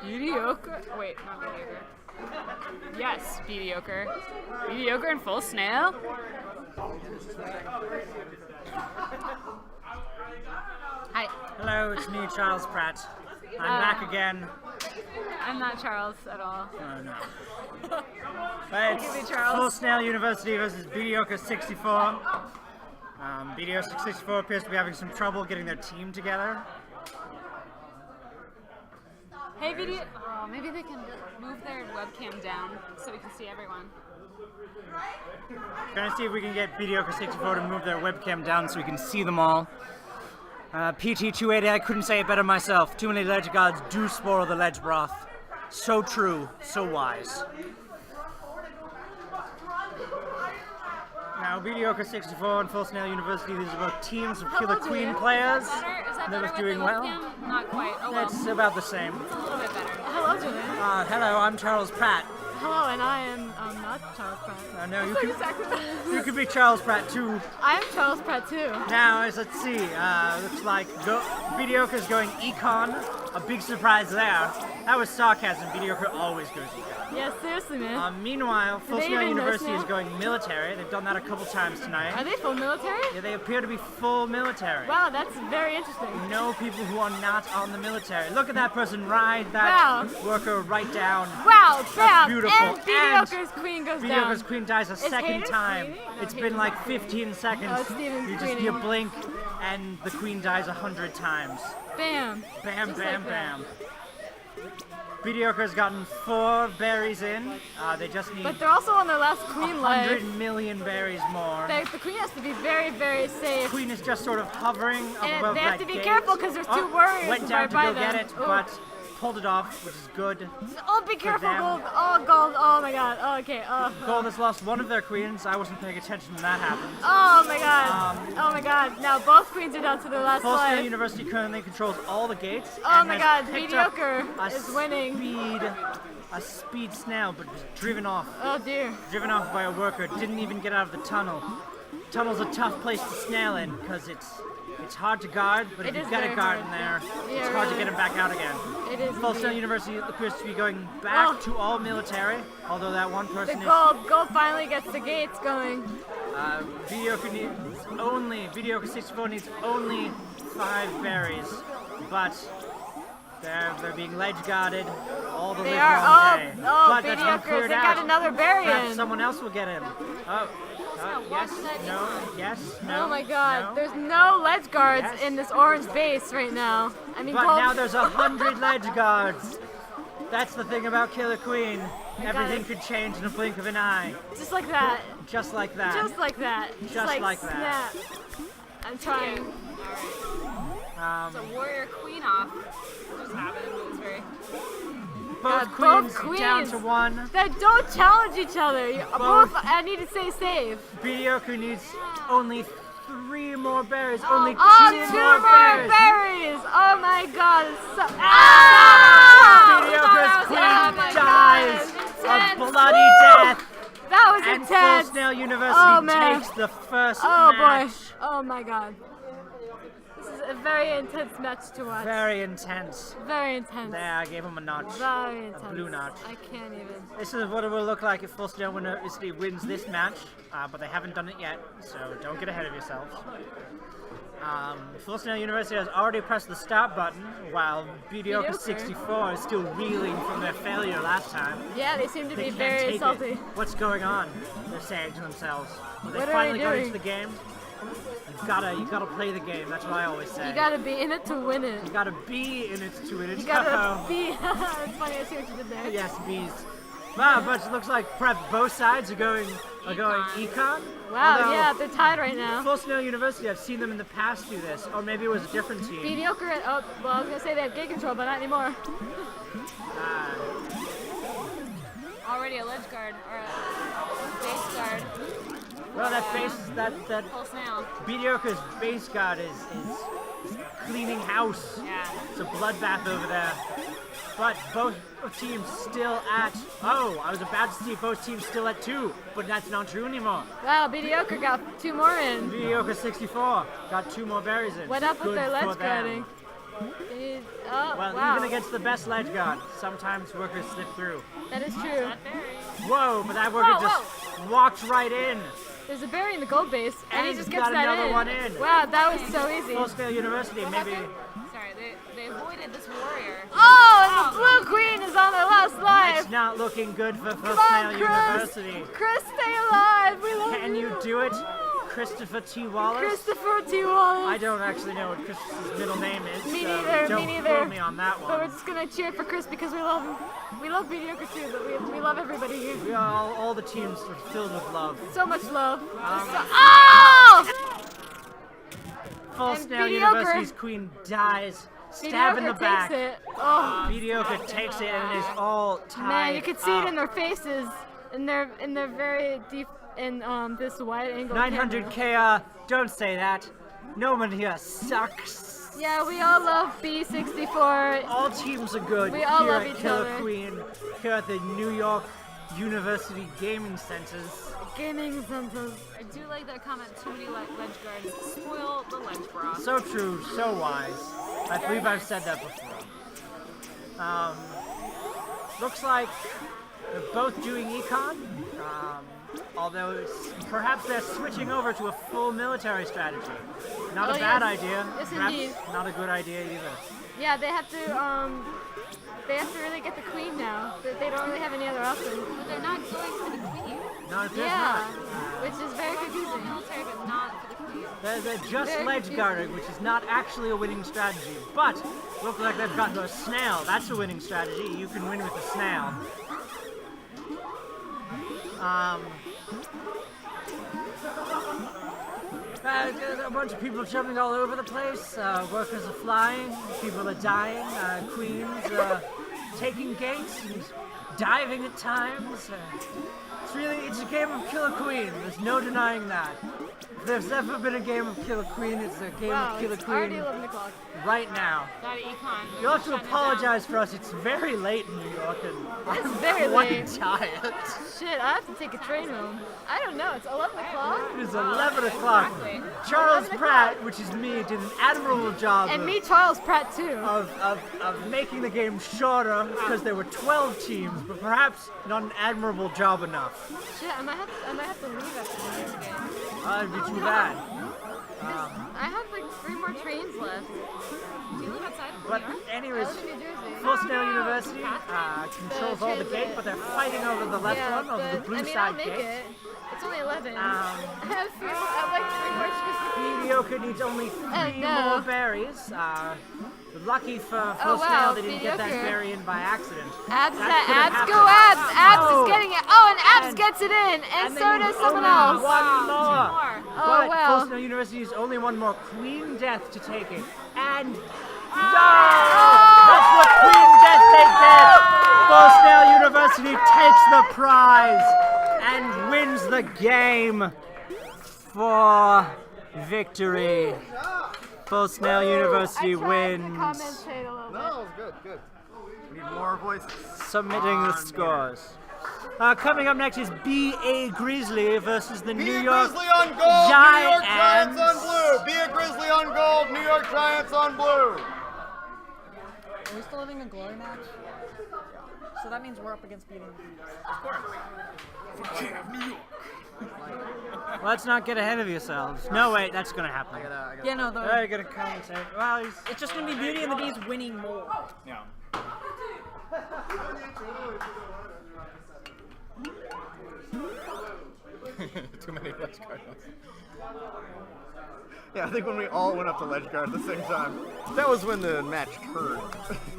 Mediocre. Oh, wait, not mediocre. Yes, mediocre. Mediocre and full snail. Hi. Hello, it's me, Charles Pratt. I'm back again. I'm not Charles at all. Oh no. But Give me it's Charles. Full Snail University versus Mediocre 64. Mediocre 64 appears to be having some trouble getting their team together. Hey, video. Oh, maybe they can move their webcam down so we can see everyone. Gonna see if we can get Mediocre 64 to move their webcam down so we can see them all. PT280, I couldn't say it better myself. Too many ledge gods do spoil the ledge broth. So true, so wise. Now, Mediocre 64 and Full Snail University, these are both teams of Killer Queen players. Is that They're better both with doing the well. webcam? Not quite. Oh well. It's about the same. A little bit better. Hello, Julian. Hello, I'm Charles Pratt. Hello, and I am not Charles Pratt. No, you could be Charles Pratt too. I am Charles Pratt too. Now, let's see. Looks like Mediocre's going econ. A big surprise there. That was sarcasm. Mediocre always goes econ. Yeah, seriously, man. Meanwhile, Full they Snail even know University is Snail? going military. They've done that a couple times tonight. Are they full military? Yeah, they appear to be full military. Wow, that's very interesting. No people who are not on the military. Look at that person ride that worker right down. Wow, bam! beautiful. And Mediocre's queen goes Mediocre's down. queen dies a second Hayden's time. queening? It's No, been like Hayden's 15 seconds. Oh, Steven's You just queening. you blink and the queen dies 100 times. Bam. Bam, Just bam, like that. bam. Mediocre's gotten 4 berries in. They just need But they're also on their last queen life. 100 million berries more. The queen has to be very, very safe. Queen is just sort of hovering up And above they that have to be gate. careful because there's two warriors Went down right to by go them. get it, Oh. but pulled it off, which is good. Oh, be careful, them. gold. Oh, gold. Oh my god. Oh, okay. Oh. Gold has lost one of their queens. I wasn't paying attention when that happened. Oh my god. Oh my god. Now both queens are down to their last Full Snail life. University currently controls all the gates. Oh and my has god. picked up Mediocre a is winning. A speed snail, but was driven off. Oh dear. Driven off by a worker. Didn't even get out of the tunnel. Tunnel's a tough place to snail in because it's hard to guard, but if It you've is got a very guard hard. in there, Yeah, it's hard to really. get him back out again. It is. Full Snail indeed. University appears to be going back Oh. to all military, although that one The person is gold finally gets the gates going. Mediocre 64 needs only 5 berries, but they're being ledge guarded all the They live are. long day. Oh, But that's been Mediocre. cleared They out. got another berry Perhaps in. someone else will get in. Oh, yes, no, yes, no. Oh my god. no. There's no ledge guards Yes. in this orange base right now. I mean, But gold. now there's 100 ledge guards. That's the thing about Killer Queen. got Everything it. could change in a blink of an eye. Just like that. Just like that. Just like that. Just like that. snap. I'm trying. So warrior queen off. Just happened. It was very. both both queens down queens. to 1. They don't challenge each other. Both. I need to stay safe. Mediocre needs only 3 more berries. Only Oh, 2 two more more berries. berries. Oh my god. It's so. Mediocre's queen Oh my dies God. a bloody death. That was And intense. Full Snail University Oh, man. takes the first Oh match. boy. Oh my god. This is a very intense match to watch. Very intense. Very intense. There, I gave him a notch. Very intense. blue notch. I can't even. This is what it will look like if Full Snail University wins this match, but they haven't done it yet, so don't get ahead of yourselves. Full Snail University has already pressed the start button, while Mediocre Mediocre. 64 is still reeling from their failure last time. Yeah, they seem to They be can't very take salty. it. What's going on? They're saying to themselves. Well, they What are finally they got doing? into the game. You gotta play the game. That's what I always say. You gotta be in it to win it. You gotta be in it to win it. You gotta be. It's funny. I see what you did there. Yes, bees. Wow, but it looks like perhaps both sides are going econ. Wow. Although Yeah, they're tied right now. Full Snail University, I've seen them in the past do this, or maybe it was a different team. Mediocre. Oh, well, I was gonna say they have gate control, but not anymore. Already a ledge guard or a base guard. Well, that base, that Full snail. Mediocre's base guard is cleaning house. Yeah. It's a bloodbath over there. but both teams still at. Oh, I was about to see both teams still at 2, but that's not true anymore. Wow, Mediocre got 2 more in. Mediocre 64 got 2 more berries in. What up with Good their for ledge them. guarding? Oh, Well, wow. even against the best ledge guard, sometimes workers slip through. That is true. Whoa, but that worker Whoa, just walked right in. There's a berry in the gold base, and he And just got gets that another in. one in. Wow, that was so easy. Full Scale University, maybe. Sorry, they avoided this warrior. Oh, and the blue queen is on their last life. It's not looking good for Full Come on, Scale Chris. University. Chris, stay alive. We love Can you do it, Christopher T. Wallace? Christopher T. Wallace. I don't actually know what Chris's middle name is. Me so neither, Don't me neither. quote me on that But we're one. just gonna cheer for Chris because we love him. We love Mediocre too, but we love everybody here. We are all the teams are filled with love. So much love. Um, Oh! Full And Snail Mediocre. University's queen dies. Stab in the Mediocre back. takes it. Oh, Mediocre takes it and is all tied man, you can see it up. in their faces, in their very deep in this wide angle. 900 camera. KR, don't say that. No one here sucks. Yeah, we all love B64. All teams are good We all here love at each Killer other. Queen, here at the New York University Gaming Centers. Gaming centers. I do like that comment. Too many ledge guards spoil the ledge broth. So true, so wise. I believe I've said that before. Looks like they're both doing econ. Although perhaps they're switching over to a full military strategy. Not Oh, a bad yes. idea. Yes, perhaps indeed. not a good idea either. Yeah, they have to really get the queen now. They don't really have any other option. But they're not going for the queen. Not if there's Yeah, not. which is very confusing. Military, but not for the queen. They're just Very ledge confusing. guarding, which is not actually a winning strategy. But look like they've gotten a snail. That's a winning strategy. You can win with a snail. There's a bunch of people jumping all over the place. Workers are flying. People are dying. Queens taking gates and diving at times. It's a game of Killer Queen. There's no denying that. If there's ever been a game of Killer Queen, it's a game Wow, of Killer it's already Queen 11 o'clock. right now. Got econ. You'll have to Shutting it apologize for us. It's very late in New York, and It's I'm very quite late. tired. Shit, I have to take a train home. I don't know, it's 11 o'clock? It is 11 o'clock. Charles 11 Pratt, which is me, did an admirable job And of, me, Charles Pratt, too. of making the game shorter because there were 12 teams, but perhaps not an admirable job enough. Shit, I might have to leave after this game. That'd be too bad. I have like 3 more trains left. Do you live outside of But New York? anyways, I live in New Jersey. Full Snail University controls all the transit. gate, but they're fighting over the left Yeah, one, over the but, blue I mean, side I'll make gate. it. It's only 11. I have like 3 more trains. Mediocre needs only 3 no. more berries. Lucky for Full Oh, wow, Snail, they didn't get that Mediocre. berry in by accident. Abs, That could have abs, happened. go abs! Abs Oh. is getting it. Oh, and abs And- gets it in, and they so need does someone only else. One more. Oh, But wow. Full Snail University is only one more Queen Death to take it. And Oh. that's what Queen Death takes it. Full Snail University takes the prize and wins the game for victory. Full Snail University I tried to wins. commentate a little bit. That was good, good. We need more voices. Submitting the scores. Coming up next is B.A. Grizzly versus the New York Grizzly on gold, New York Giants. Giants on blue. Be a Grizzly on gold, New York Giants on blue. Are we still having a glory match? So that means we're up against beating the Bees. Let's not get ahead of yourselves. No, wait, that's gonna happen. Yeah, no, They're gonna commentate. Well, it's just gonna be Beauty and the Bees winning more. Yeah. Too many ledge guard ones. Yeah, I think when we all went up to ledge guard at the same time, that was when the match turned.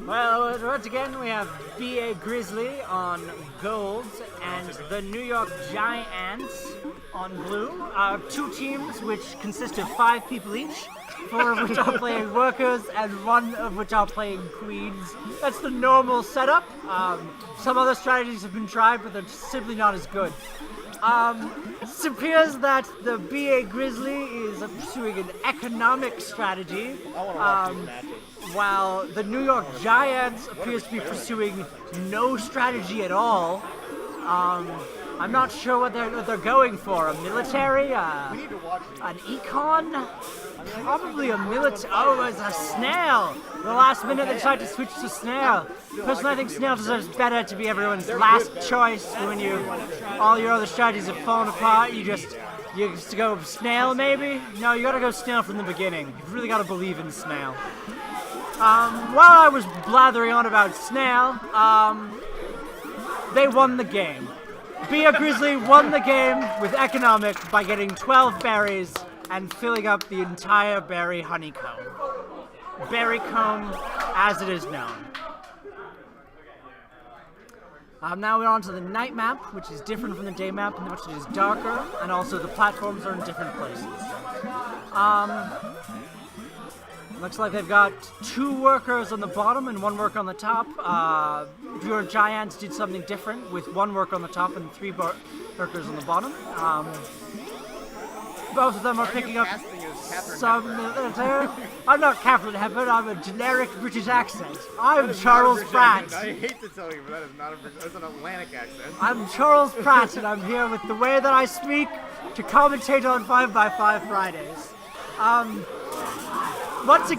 well, once again, we have B.A. Grizzly on gold and the New York Giants on blue. 2 teams which consist of 5 people each, 4 of which are playing workers and 1 of which are playing queens. That's the normal setup. Some other strategies have been tried, but they're simply not as good. It appears that the BA Grizzly is pursuing an economic strategy. I want to watch these matches. while the New York Giants appears to be pursuing no strategy at all. I'm not sure what they're going for. A military? An econ? Probably a military. Oh, it's a snail. The last minute they tried to switch to snail. Personally, I think snail deserves better to be everyone's last choice when all your other strategies have fallen apart. You just go snail maybe? No, you gotta go snail from the beginning. You've really gotta believe in snail. While I was blathering on about snail, they won the game. Be a Grizzly won the game with economic by getting 12 berries and filling up the entire berry honeycomb. Berrycomb as it is known. Now we're on to the night map, which is different from the day map in which it is darker, and also the platforms are in different places. Looks like they've got 2 workers on the bottom and 1 worker on the top. Your Giants did something different with 1 worker on the top and 3 workers on the bottom. Both of them are picking up some military. I'm not Captain Hepburn, I'm a generic British accent. I'm Charles Pratt. I hate to tell you, but that's an Atlantic accent. I'm Charles Pratt, and I'm here with the way that I speak to commentate on 5x5 Fridays. Once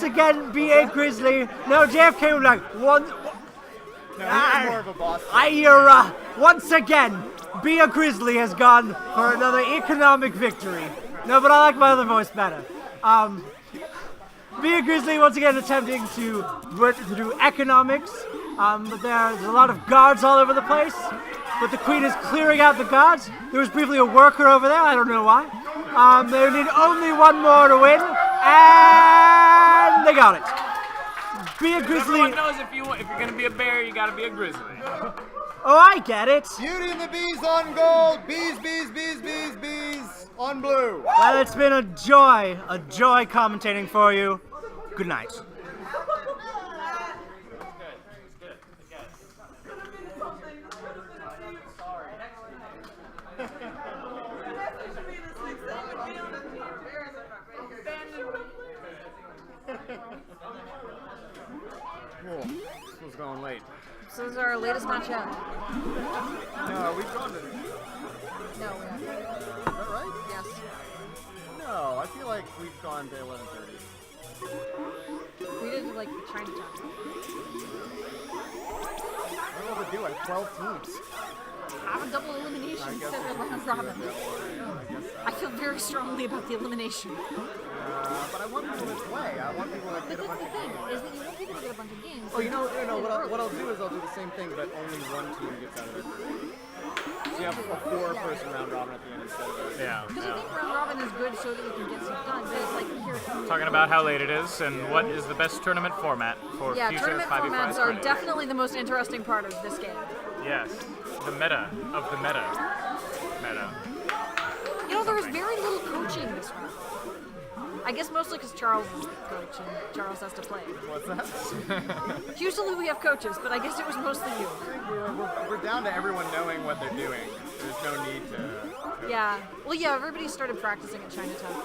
again, B.A. Grizzly. No, JFK was like, one. No, he's more of a boss. Once again, Be a Grizzly has gone for another economic victory. No, but I like my other voice better. Be a Grizzly once again attempting to work through economics. But there's a lot of guards all over the place. But the Queen is clearing out the guards. There was briefly a worker over there. I don't know why. They need only 1 more to win, and they got it. Be a Grizzly. Everyone knows if you're gonna be a bear, you gotta be a Grizzly. Oh, I get it. Beauty and the Bees on gold. Bees on blue. Well, it's been a joy commentating for you. Good night. Cool. This was going late. This is our latest match yet. No, we've gone to. No, we haven't. Is that right? Yes. No, I feel like we've gone to 11:30. We did like Chinatown. I don't know what to do. I have 12 teams. Have a double elimination instead of round robin. I feel very strongly about the elimination. But I want people to play. I want people to But get a that's bunch the of thing, games. is that you want people to get a bunch of games. Oh, you know what I'll do is I'll do the same thing, but only 1 team gets out of it. So you have a 4-person round robin at the end instead of a... Because I think round robin is good so that you can get stuff done. But it's like here. Talking about how late it is and what is the best tournament format for Yeah, future tournament 5v5 formats are Fridays. definitely the most interesting part of this game. Yes, the meta of the meta. You know, there was very little coaching this round. I guess mostly because Charles is the coach and Charles has to play. What's that? Usually we have coaches, but I guess it was mostly you. We're down to everyone knowing what they're doing. There's no need to... Yeah. Well, yeah, everybody started practicing at Chinatown Fair.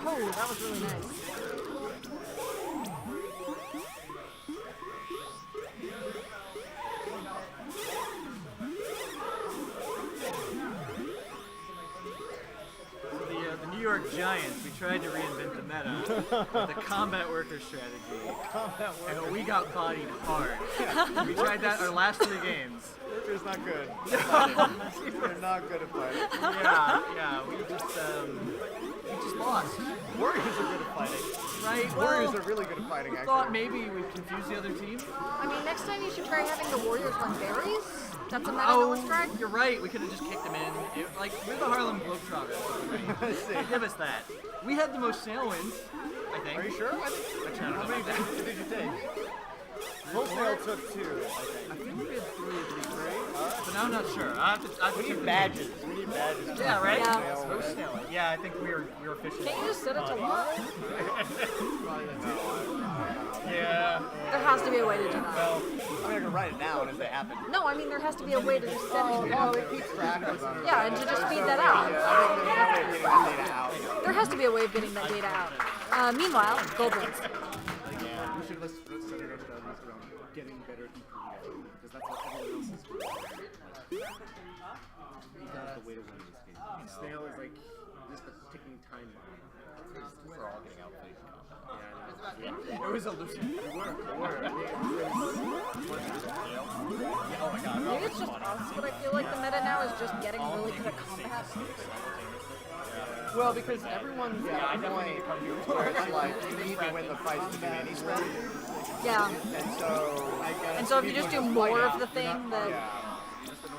Oh, that was really nice. The New York Giants, we tried to reinvent the meta with the combat worker strategy. And we got bodied hard. We tried that our last 3 games. Worker's not good. They're not good at fighting. Yeah, we just lost. Warriors are good at fighting. Right? Warriors are really good at fighting, actually. Thought maybe we'd confuse the other team. I mean, next time you should try having the Warriors run berries. That's a meta that was tried. You're right. We could have just kicked them in. We're the Harlem Globetrotters. Give us that. We had the most snail wins, I think. Are you sure? How many did you take? Full Sail took 2, I think. I think we had 3 at least. But now I'm not sure. I have to We need badges. We need badges. Yeah, right? Yeah. Yeah, I think we're officially. Can't you just set it to 1? Yeah. There has to be a way to do that. Well, I'm gonna write it down as they happen. No, I mean there has to be a way to just set it. It keeps track of them. Yeah, and to just feed that out. out. There has to be a way of getting that data out. Meanwhile, gold wins. Yeah. We should let's set our strategies around getting better at EPO because that's what everyone else is doing. That's the way to win this game. Snail is like just a ticking time bomb. We're all getting outplayed. Yeah, it was a losing. Oh my god. Maybe it's just us, but I feel like the meta now is just getting really good at combat. Well, because everyone's at a point where it's like you need to win the fight to do anything. Yeah. And so if you just do more of the thing, then.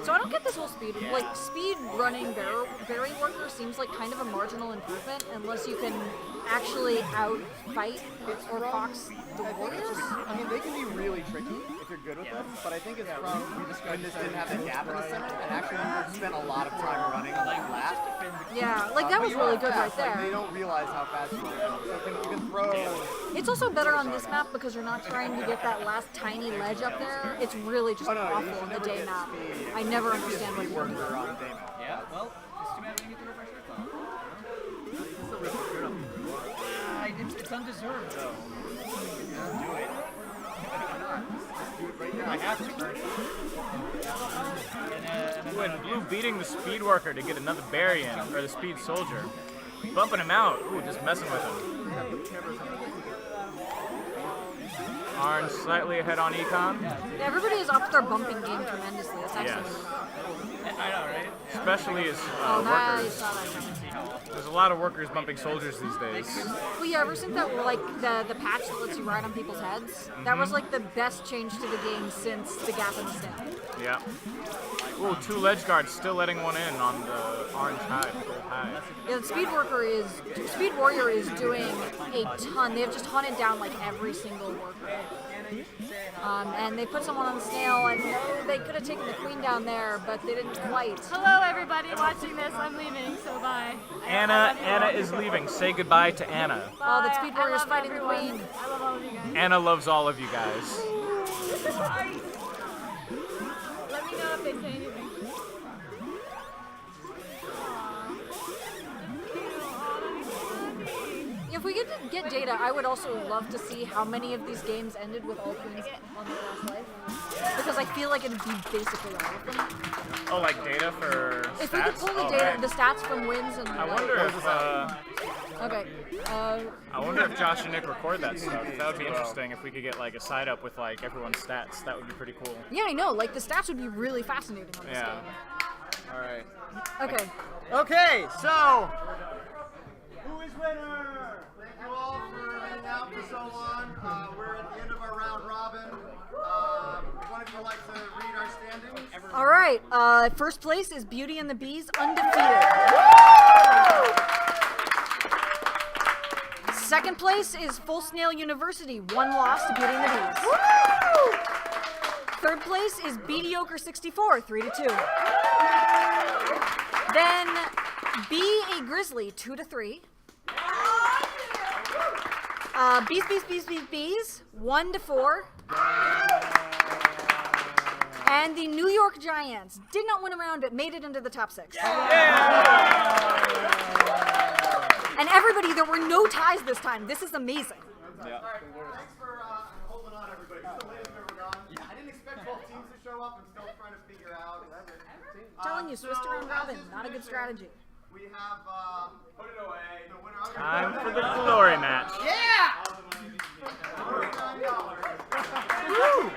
So I don't get this whole speed. Like, speed running berry worker seems like kind of a marginal improvement unless you can actually outfight or fox the warriors. I mean, they can be really tricky if you're good with them, but I think it's from when this didn't have the gap in the center, and actually you spent a lot of time running like last. Yeah, like that was really good right there. Like, they don't realize how fast you are. So you can throw. It's also better on this map because you're not trying to get that last tiny ledge up there. It's really just awful on the day map. I never understand what you're doing. Yeah, well, it's too bad we get to refresh our phone. It's undeserved, though. Do it. I have to. When Blue beating the speed worker to get another berry in, or the speed soldier. Bumping him out. Ooh, just messing with him. Orange slightly ahead on Econ. Yeah, everybody is up their bumping game tremendously. It's excellent. Yes. I know, right? Especially as Oh, nice. workers. Saw that coming. There's a lot of workers bumping soldiers these days. Well, yeah, ever since that, like, the patch that lets you ride on people's heads, that was, like, the best change to the game since the gap in the stand. Yeah. Ooh, 2 ledge guards still letting one in on the orange high, gold high. Yeah, the Speed Warrior is doing a ton. They've just hunted down, like, every single worker. And they put someone on the snail, and they could have taken the queen down there, but they didn't quite. Hello, everybody watching this. I'm leaving, so bye. Anna is leaving. Say goodbye to Anna. Oh, the Speed Warrior's fighting the queen. I love all of you guys. Anna loves all of you guys. Let me know if they say anything. If we get data, I would also love to see how many of these games ended with all queens on their last life. Because I feel like it'd be basically all of them. Oh, like data for stats? If we could pull the data, the stats from wins and. I wonder if. Okay. I wonder if Josh and Nick record that stuff. That would be interesting if we could get like a side up with like everyone's stats. That would be pretty cool. Yeah, I know. Like the stats would be really fascinating on this Yeah. game. All right. Okay. Okay, so who is winner? Thank you all for hanging out for so long. We're at the end of our round robin. One of you would like to read our standings? All right. First place is Beauty and the Bees, undefeated. Second place is Full Snail University, 1 loss to Beauty and the Bees. Third place is Mediocre 64, 3-2. Then Be a Grizzly, 2-3. Bees, 1-4. And the New York Giants did not win a round, but made it into the top 6. And everybody, there were no ties this time. This is amazing. Yeah. Thanks for holding on, everybody. This is the latest we've ever gone. I didn't expect both teams to show up. I'm still trying to figure out. Telling you, Swiss around robin, not a good strategy. We have put it away. The winner of Time for the glory match. Yeah! Woo!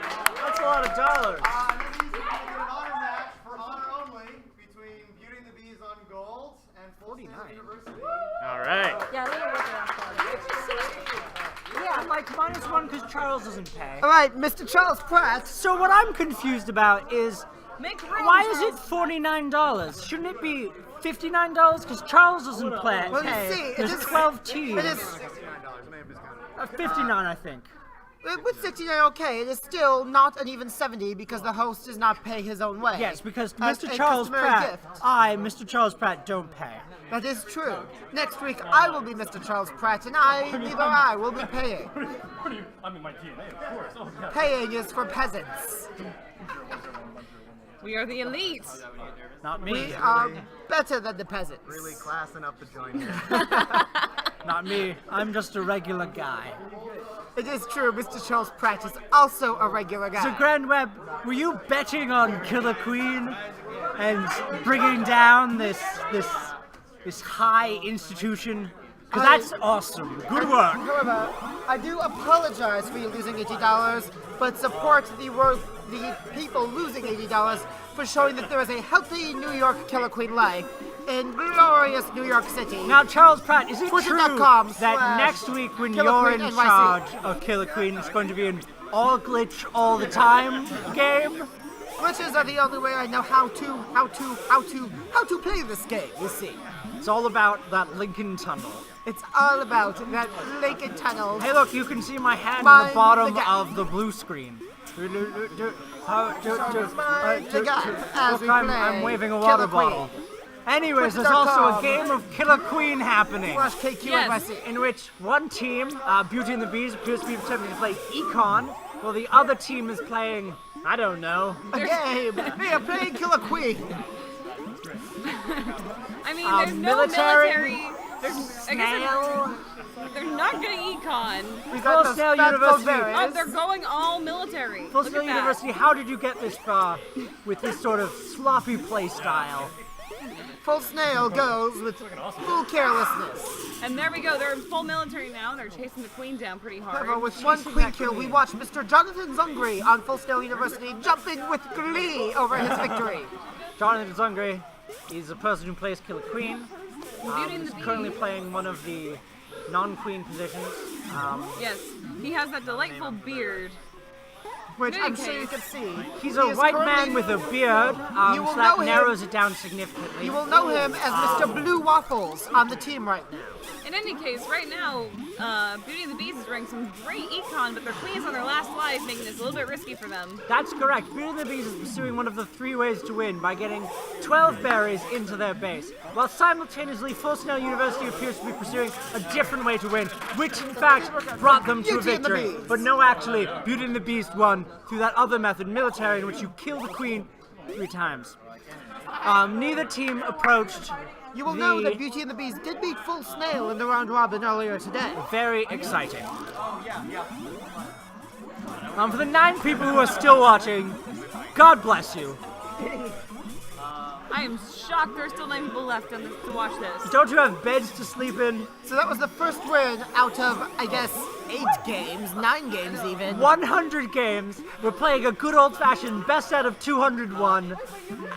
That's a lot of dollars. And then these are an honor match for honor only between Beauty and the Bees on gold and 49 University. All right. Yeah, I think it worked out. Yeah, I'm like -1 because Charles doesn't pay. All right, Mr. Charles Pratt. So what I'm confused about is Make room, why is it Charles. $49? Shouldn't it be $59? Because Charles doesn't play. Well, you pay. see, it There's is- 12 It teams. is, 59, I think. With 69, okay, it is still not an even 70 because the host does not pay his own way. Yes, because As Mr. a Charles customary Pratt, gift. Mr. Charles Pratt, don't pay. That is true. Next week, I will be Mr. Charles Pratt, and neither I will be paying. I'm in my DNA, of course. Oh, yeah. Paying is for peasants. We are the elite. Not me. We are better than the peasants. Really classing up the joint here. Not me. I'm just a regular guy. It is true, Mr. Charles Pratt is also a regular guy. So, Grand Web, were you betting on Killer Queen and bringing down this high institution? Because that's awesome. Good work. However, I do apologize for you losing $80, but support the people losing $80 for showing that there is a healthy New York Killer Queen life in glorious New York City. Now, Charles Pratt, is it true Twitter.com/ that next week when Killer you're Queen in NYC. charge of Killer Queen, it's going to be an all glitch all the time game? Glitches are the only way I know how to play this game, you see. It's all about that Lincoln Tunnel. It's all about that Lincoln Tunnel. Hey, look, you can see my hand Mind on the bottom the gap. of the blue screen. Mind the gap as we I'm play waving a Killer water Queen. bottle. Anyways, there's also a Twitter.com. game of Killer Queen happening. Slash KQ Yes. NYC. In which one team, Beauty and the Beast, appears to be attempting to play Econ, while the other team is playing, I don't know. A game. They are playing Killer Queen. I mean, there's no military, military. I guess Snail. they're not getting econ. We Full got those Sail fat University. berries. Oh, they're going all military. Full Look Sail at that. University, how did you get this far with this sort of sloppy play style? Full Snail goes with full carelessness. And there we go. They're in full military now. They're chasing the queen down pretty hard. However, with one queen kill, we watch Mr. Jonathan Zungri on Full Snail University jumping with glee over his victory. Jonathan Zungri, he's a person who plays Killer Queen. Beauty and He's the currently Beast. playing one of the non-queen positions. Yes, he has that delightful beard. Which In I'm any sure you case, can see. He's He a is white currently- man with a beard, You will so that know him- narrows it down significantly. You will know him as Mr. Blue Waffles on the team right now. In any case, right now, Beauty and the Beast is running some great econ, but their queen's on their last life, making this a little bit risky for them. That's correct. Beauty and the Beast is pursuing one of the 3 ways to win by getting 12 berries into their base, while simultaneously Full Sail University appears to be pursuing a different way to win, which in fact brought them to a Beauty and the victory. Beast. But no, actually, Beauty and the Beast won through that other method, military, in which you kill the queen 3 times. Neither team approached. You will know that Beauty and the Beast did beat Full Snail in the round robin earlier today. Very exciting. For the 9 people who are still watching, God bless you. I am shocked there's still 9 people left to watch this. Don't you have beds to sleep in? So that was the first win out of, I guess, 8 games, 9 games even. 100 games. We're playing a good old-fashioned best out of 201,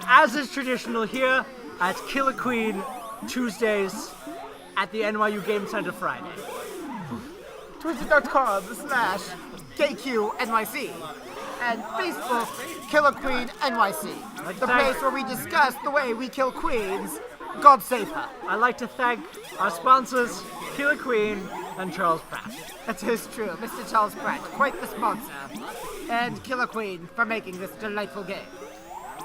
as is traditional here at Killer Queen Tuesdays at the NYU Game Center Friday. Twitter.com/KQNYC and Facebook Killer Queen NYC. The place where we discuss the way we kill queens. God save her. I'd like to thank our sponsors, Killer Queen and Charles Pratt. That is true, Mr. Charles Pratt, quite the sponsor, and Killer Queen for making this delightful game.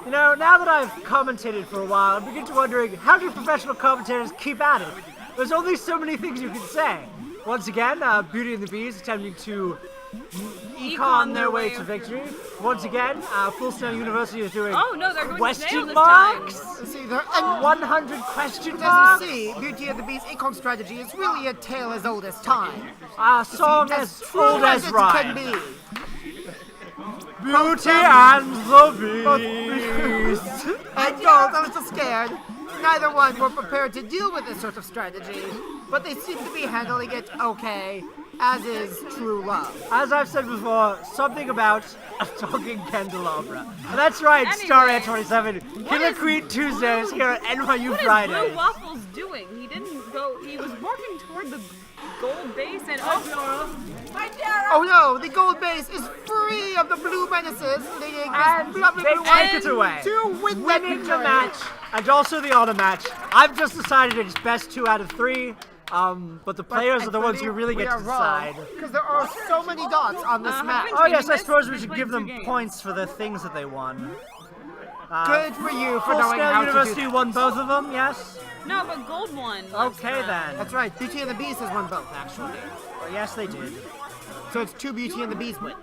You know, now that I've commentated for a while, I begin to wondering, how do professional commentators keep at it? There's only so many things you can say. Once again, Beauty and the Beast attempting to econ their way to victory. Once again, Full Sail University is doing Oh no, they're going to snail question this marks. time. See, there, 100 question as marks. you see, Beauty and the Beast econ strategy is really a tale as old as time. A song as old as it rhyme. can be. Beauty and the Beast. And both, I was just scared. Neither one were prepared to deal with this sort of strategy, but they seem to be handling it okay, as is true love. As I've said before, something about a talking candelabra. And that's right, Star Anyway, 27, Killer is Queen Tuesdays here at NYU What is Friday. Blue Waffles doing? He didn't go. He was working toward the gold base and Oh no, the gold base is free of the blue menaces, leading And this lovely they blue take one it away. to win that Winning the victory. match, and also the honor match. I've just decided it's best 2 out of 3. But the players are the ones who really get to decide. Because there are so many dots on this map. Oh yes, I suppose we should give them points for the things that they won. Good for you for Full knowing Scale how University to do won both of them, yes? No, but gold won. last Okay round. then. That's right. Beauty and the Beast has won both, actually. Well, yes, they did. So it's 2 Beauty and the Beast wins.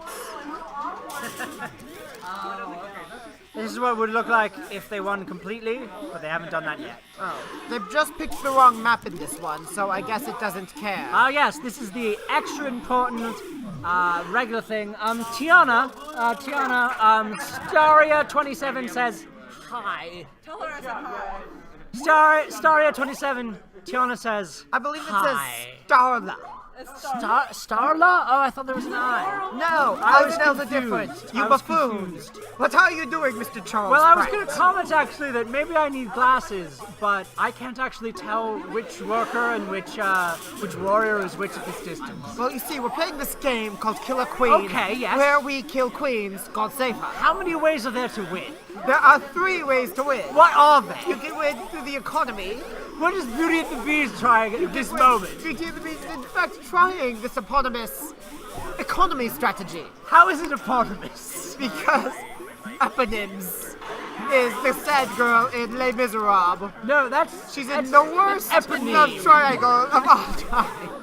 This is what it would look like if they won completely, but they haven't done that yet. Oh, they've just picked the wrong map in this one, so I guess it doesn't care. Oh yes, this is the extra important regular thing. Tiana, Staria27 says hi. Tell her I said hi. Staria27, Tiana says I believe it hi. says Starla. Starla? Oh, I thought there was an I. No, I was Ivanel's are confused. different. You I was buffoon. confused. What are you doing, Mr. Charles? Well, I was Pratt? going to comment actually that maybe I need glasses, but I can't actually tell which worker and which warrior is which at this distance. Well, you see, we're playing this game called Kill a Queen. Okay, yes. Where we kill queens. God save her. How many ways are there to win? There are 3 ways to win. What are they? You can win through the economy. What is Beauty and the Beast trying at this moment? Beauty and the Beast is in fact trying this eponymous economy strategy. How is it eponymous? Because eponyms is the sad girl in Les Miserables. No, that's... She's in the worst eponym. love triangle of all time.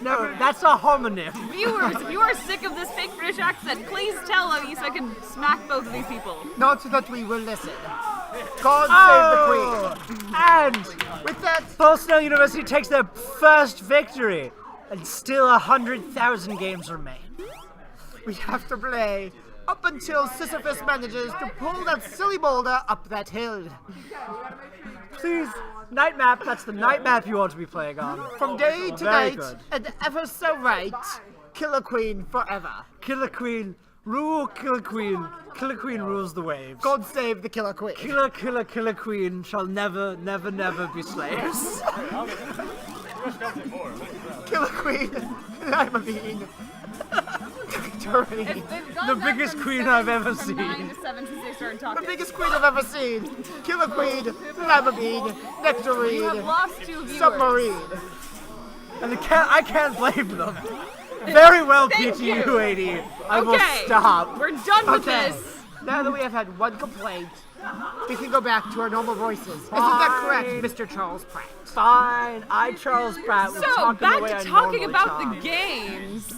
No, that's a homonym. Viewers, if you are sick of this fake British accent, please tell me so I can smack both of these people. Not that we will listen. God save the Queen. And with that, Full Sail University takes their first victory, and still 100,000 games remain. We have to play up until Sisyphus manages to pull that silly boulder up that hill. Please, night map, that's the night map you want to be playing on. From day to Very night, good. and ever so right, Kill a Queen forever. Killer Queen, rule Killer Queen. Killer Queen rules the waves. God save the Killer Queen. Killer Queen shall never, never, never be slaves. Killer Queen, I'm a being. Victory. The biggest queen I've ever seen. 9 to 7 since they started talking. The biggest queen I've ever seen. Killer Queen, Lima Bean, Nectarine, You have lost 2 viewers. Submarine. And I can't blame them. Very well, Thank you. PTU80. I will Okay, stop. we're done with Okay. this. Now that we have had one complaint, we can go back to our normal voices. Isn't that correct, Mr. Charles Pratt? Fine. I, Charles Pratt, will So, talk back the way to I talking normally about talk. the games.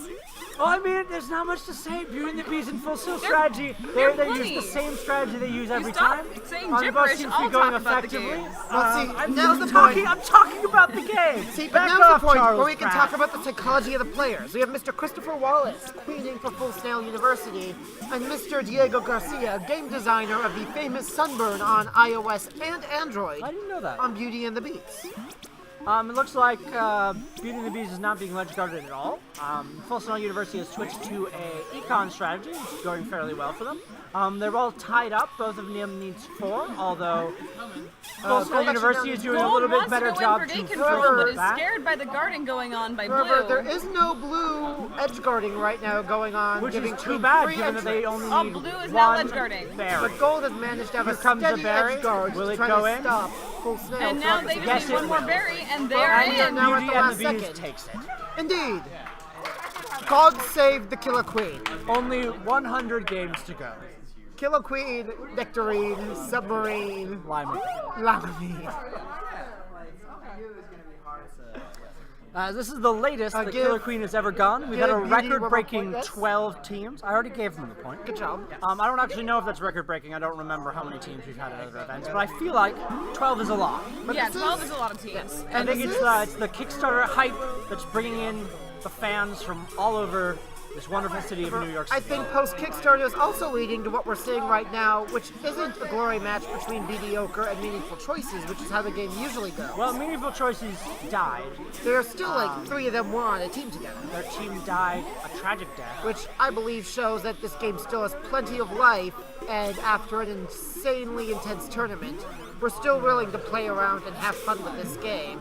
Well, I mean, there's not much to say. Beauty and the Beast and Full Sail They're- strategy. they're They funny. use the same strategy they use every stop time. saying On both gibberish, seems to be I'll going talk about the effectively. games. Well, see, I'm now's the talking. point. I'm talking about the game. See, but Back now's off, the point Charles where we can Pratt. talk about the psychology of the players. We have Mr. Christopher Wallace, queening for Full Sail University, and Mr. Diego Garcia, game designer of the famous Sunburn on iOS and Android I didn't know that. on Beauty and the Beast. It looks like Beauty and the Beast is not being ledge guarded at all. Full Sail University has switched to a econ strategy, which is going fairly well for them. They're all tied up. Both of them needs 4, although Full Sail University is doing a little bit better job for to gate control, but flip is that. scared by the guarding going on by However, blue. there is no blue edge guarding right now going on, Which giving is too Queen bad, free given that they entrance. only need blue is now one edge guarding. berry. But Gold has managed to have Here a comes a steady berry. edge guard Will to it try go to in? stop Full Sail. And now from they getting just Yes, need it one more will. berry, and Well, they're and in. now at Beauty the and last the Beast second. takes it. Indeed. God save the Killer Queen. Only 100 games to go. Killer Queen, Nectarine, Submarine, Lima. Lamine. This is the latest that give- Killer Queen has ever gone. We've had a give Beauty one more record-breaking point, yes? 12 teams. I already gave them the point. Good job. I don't actually know if that's record-breaking. I don't remember how many teams we've had at other events, but I feel like 12 is a lot. Yeah, this 12 is- is a lot of teams. I think this it's the Kickstarter hype that's bringing in the fans from all over this wonderful city of New York I City. think post Kickstarter is also leading to what we're seeing right now, which isn't a glory match between mediocre and meaningful choices, which is how the game usually goes. Well, Meaningful Choices died. There are still like 3 of them were on a team together, Their team died a tragic death. which I believe shows that this game still has plenty of life, and after an insanely intense tournament, we're still willing to play around and have fun with this game.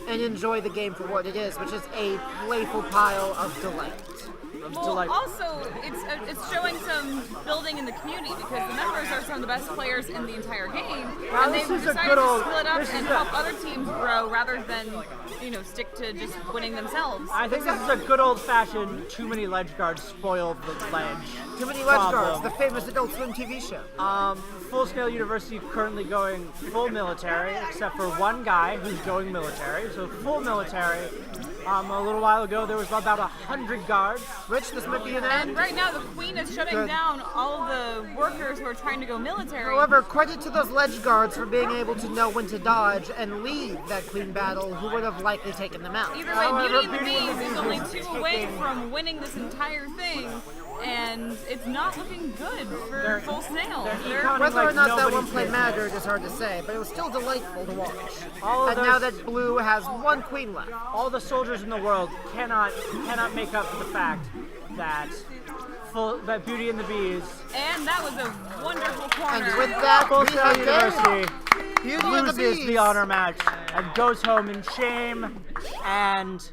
and enjoy the game for what it is, which is a playful pile of delight. Well, also, it's showing some building in the community because the members are some of the best players in the entire game, and they've decided to split up and help other teams grow rather than, stick to just winning themselves. I think this is a good old-fashioned too many ledge guards spoil the ledge. Too many ledge guards, the famous Adult Swim TV show. Full Scale University currently going full military, except for one guy who's going military, so full military. A little while ago, there was about 100 guards. Rich, this might be an end. And right now, the Queen is shutting down all the workers who are trying to go military. However, credit to those ledge guards for being able to know when to dodge and leave that Queen battle, who would have likely taken them out. Either way, Beauty and the Bees is only 2 away from winning this entire thing, and it's not looking good for Full Snail. Whether or not that one play mattered is hard to say, but it was still delightful to watch. And now that Blue has 1 Queen left. All the soldiers in the world cannot make up for the fact that Beauty and the Bees. And that was a wonderful corner. And with that, Full Sail University University loses the honor match and goes home in shame and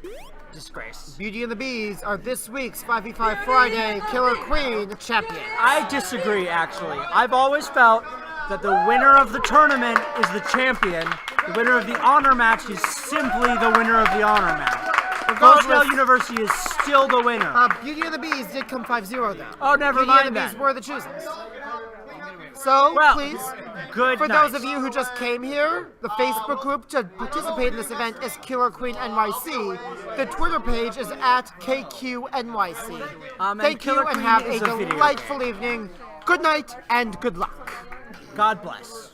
disgrace. Beauty and the Bees are this week's 5v5 Friday Killer Queen champion. I disagree, actually. I've always felt that the winner of the tournament is the champion. The winner of the honor match is simply the winner of the honor match. Full Sail University is still the winner. Beauty and the Bees did come 5-0 though. Oh, never Beauty mind and the that. Bees were the choosers. So, please, for those of you who just came here, the Facebook group to participate in this event is Killer Queen NYC. The Twitter page is at KQNYC. Thank you and have a delightful evening. Good night and good luck. God bless.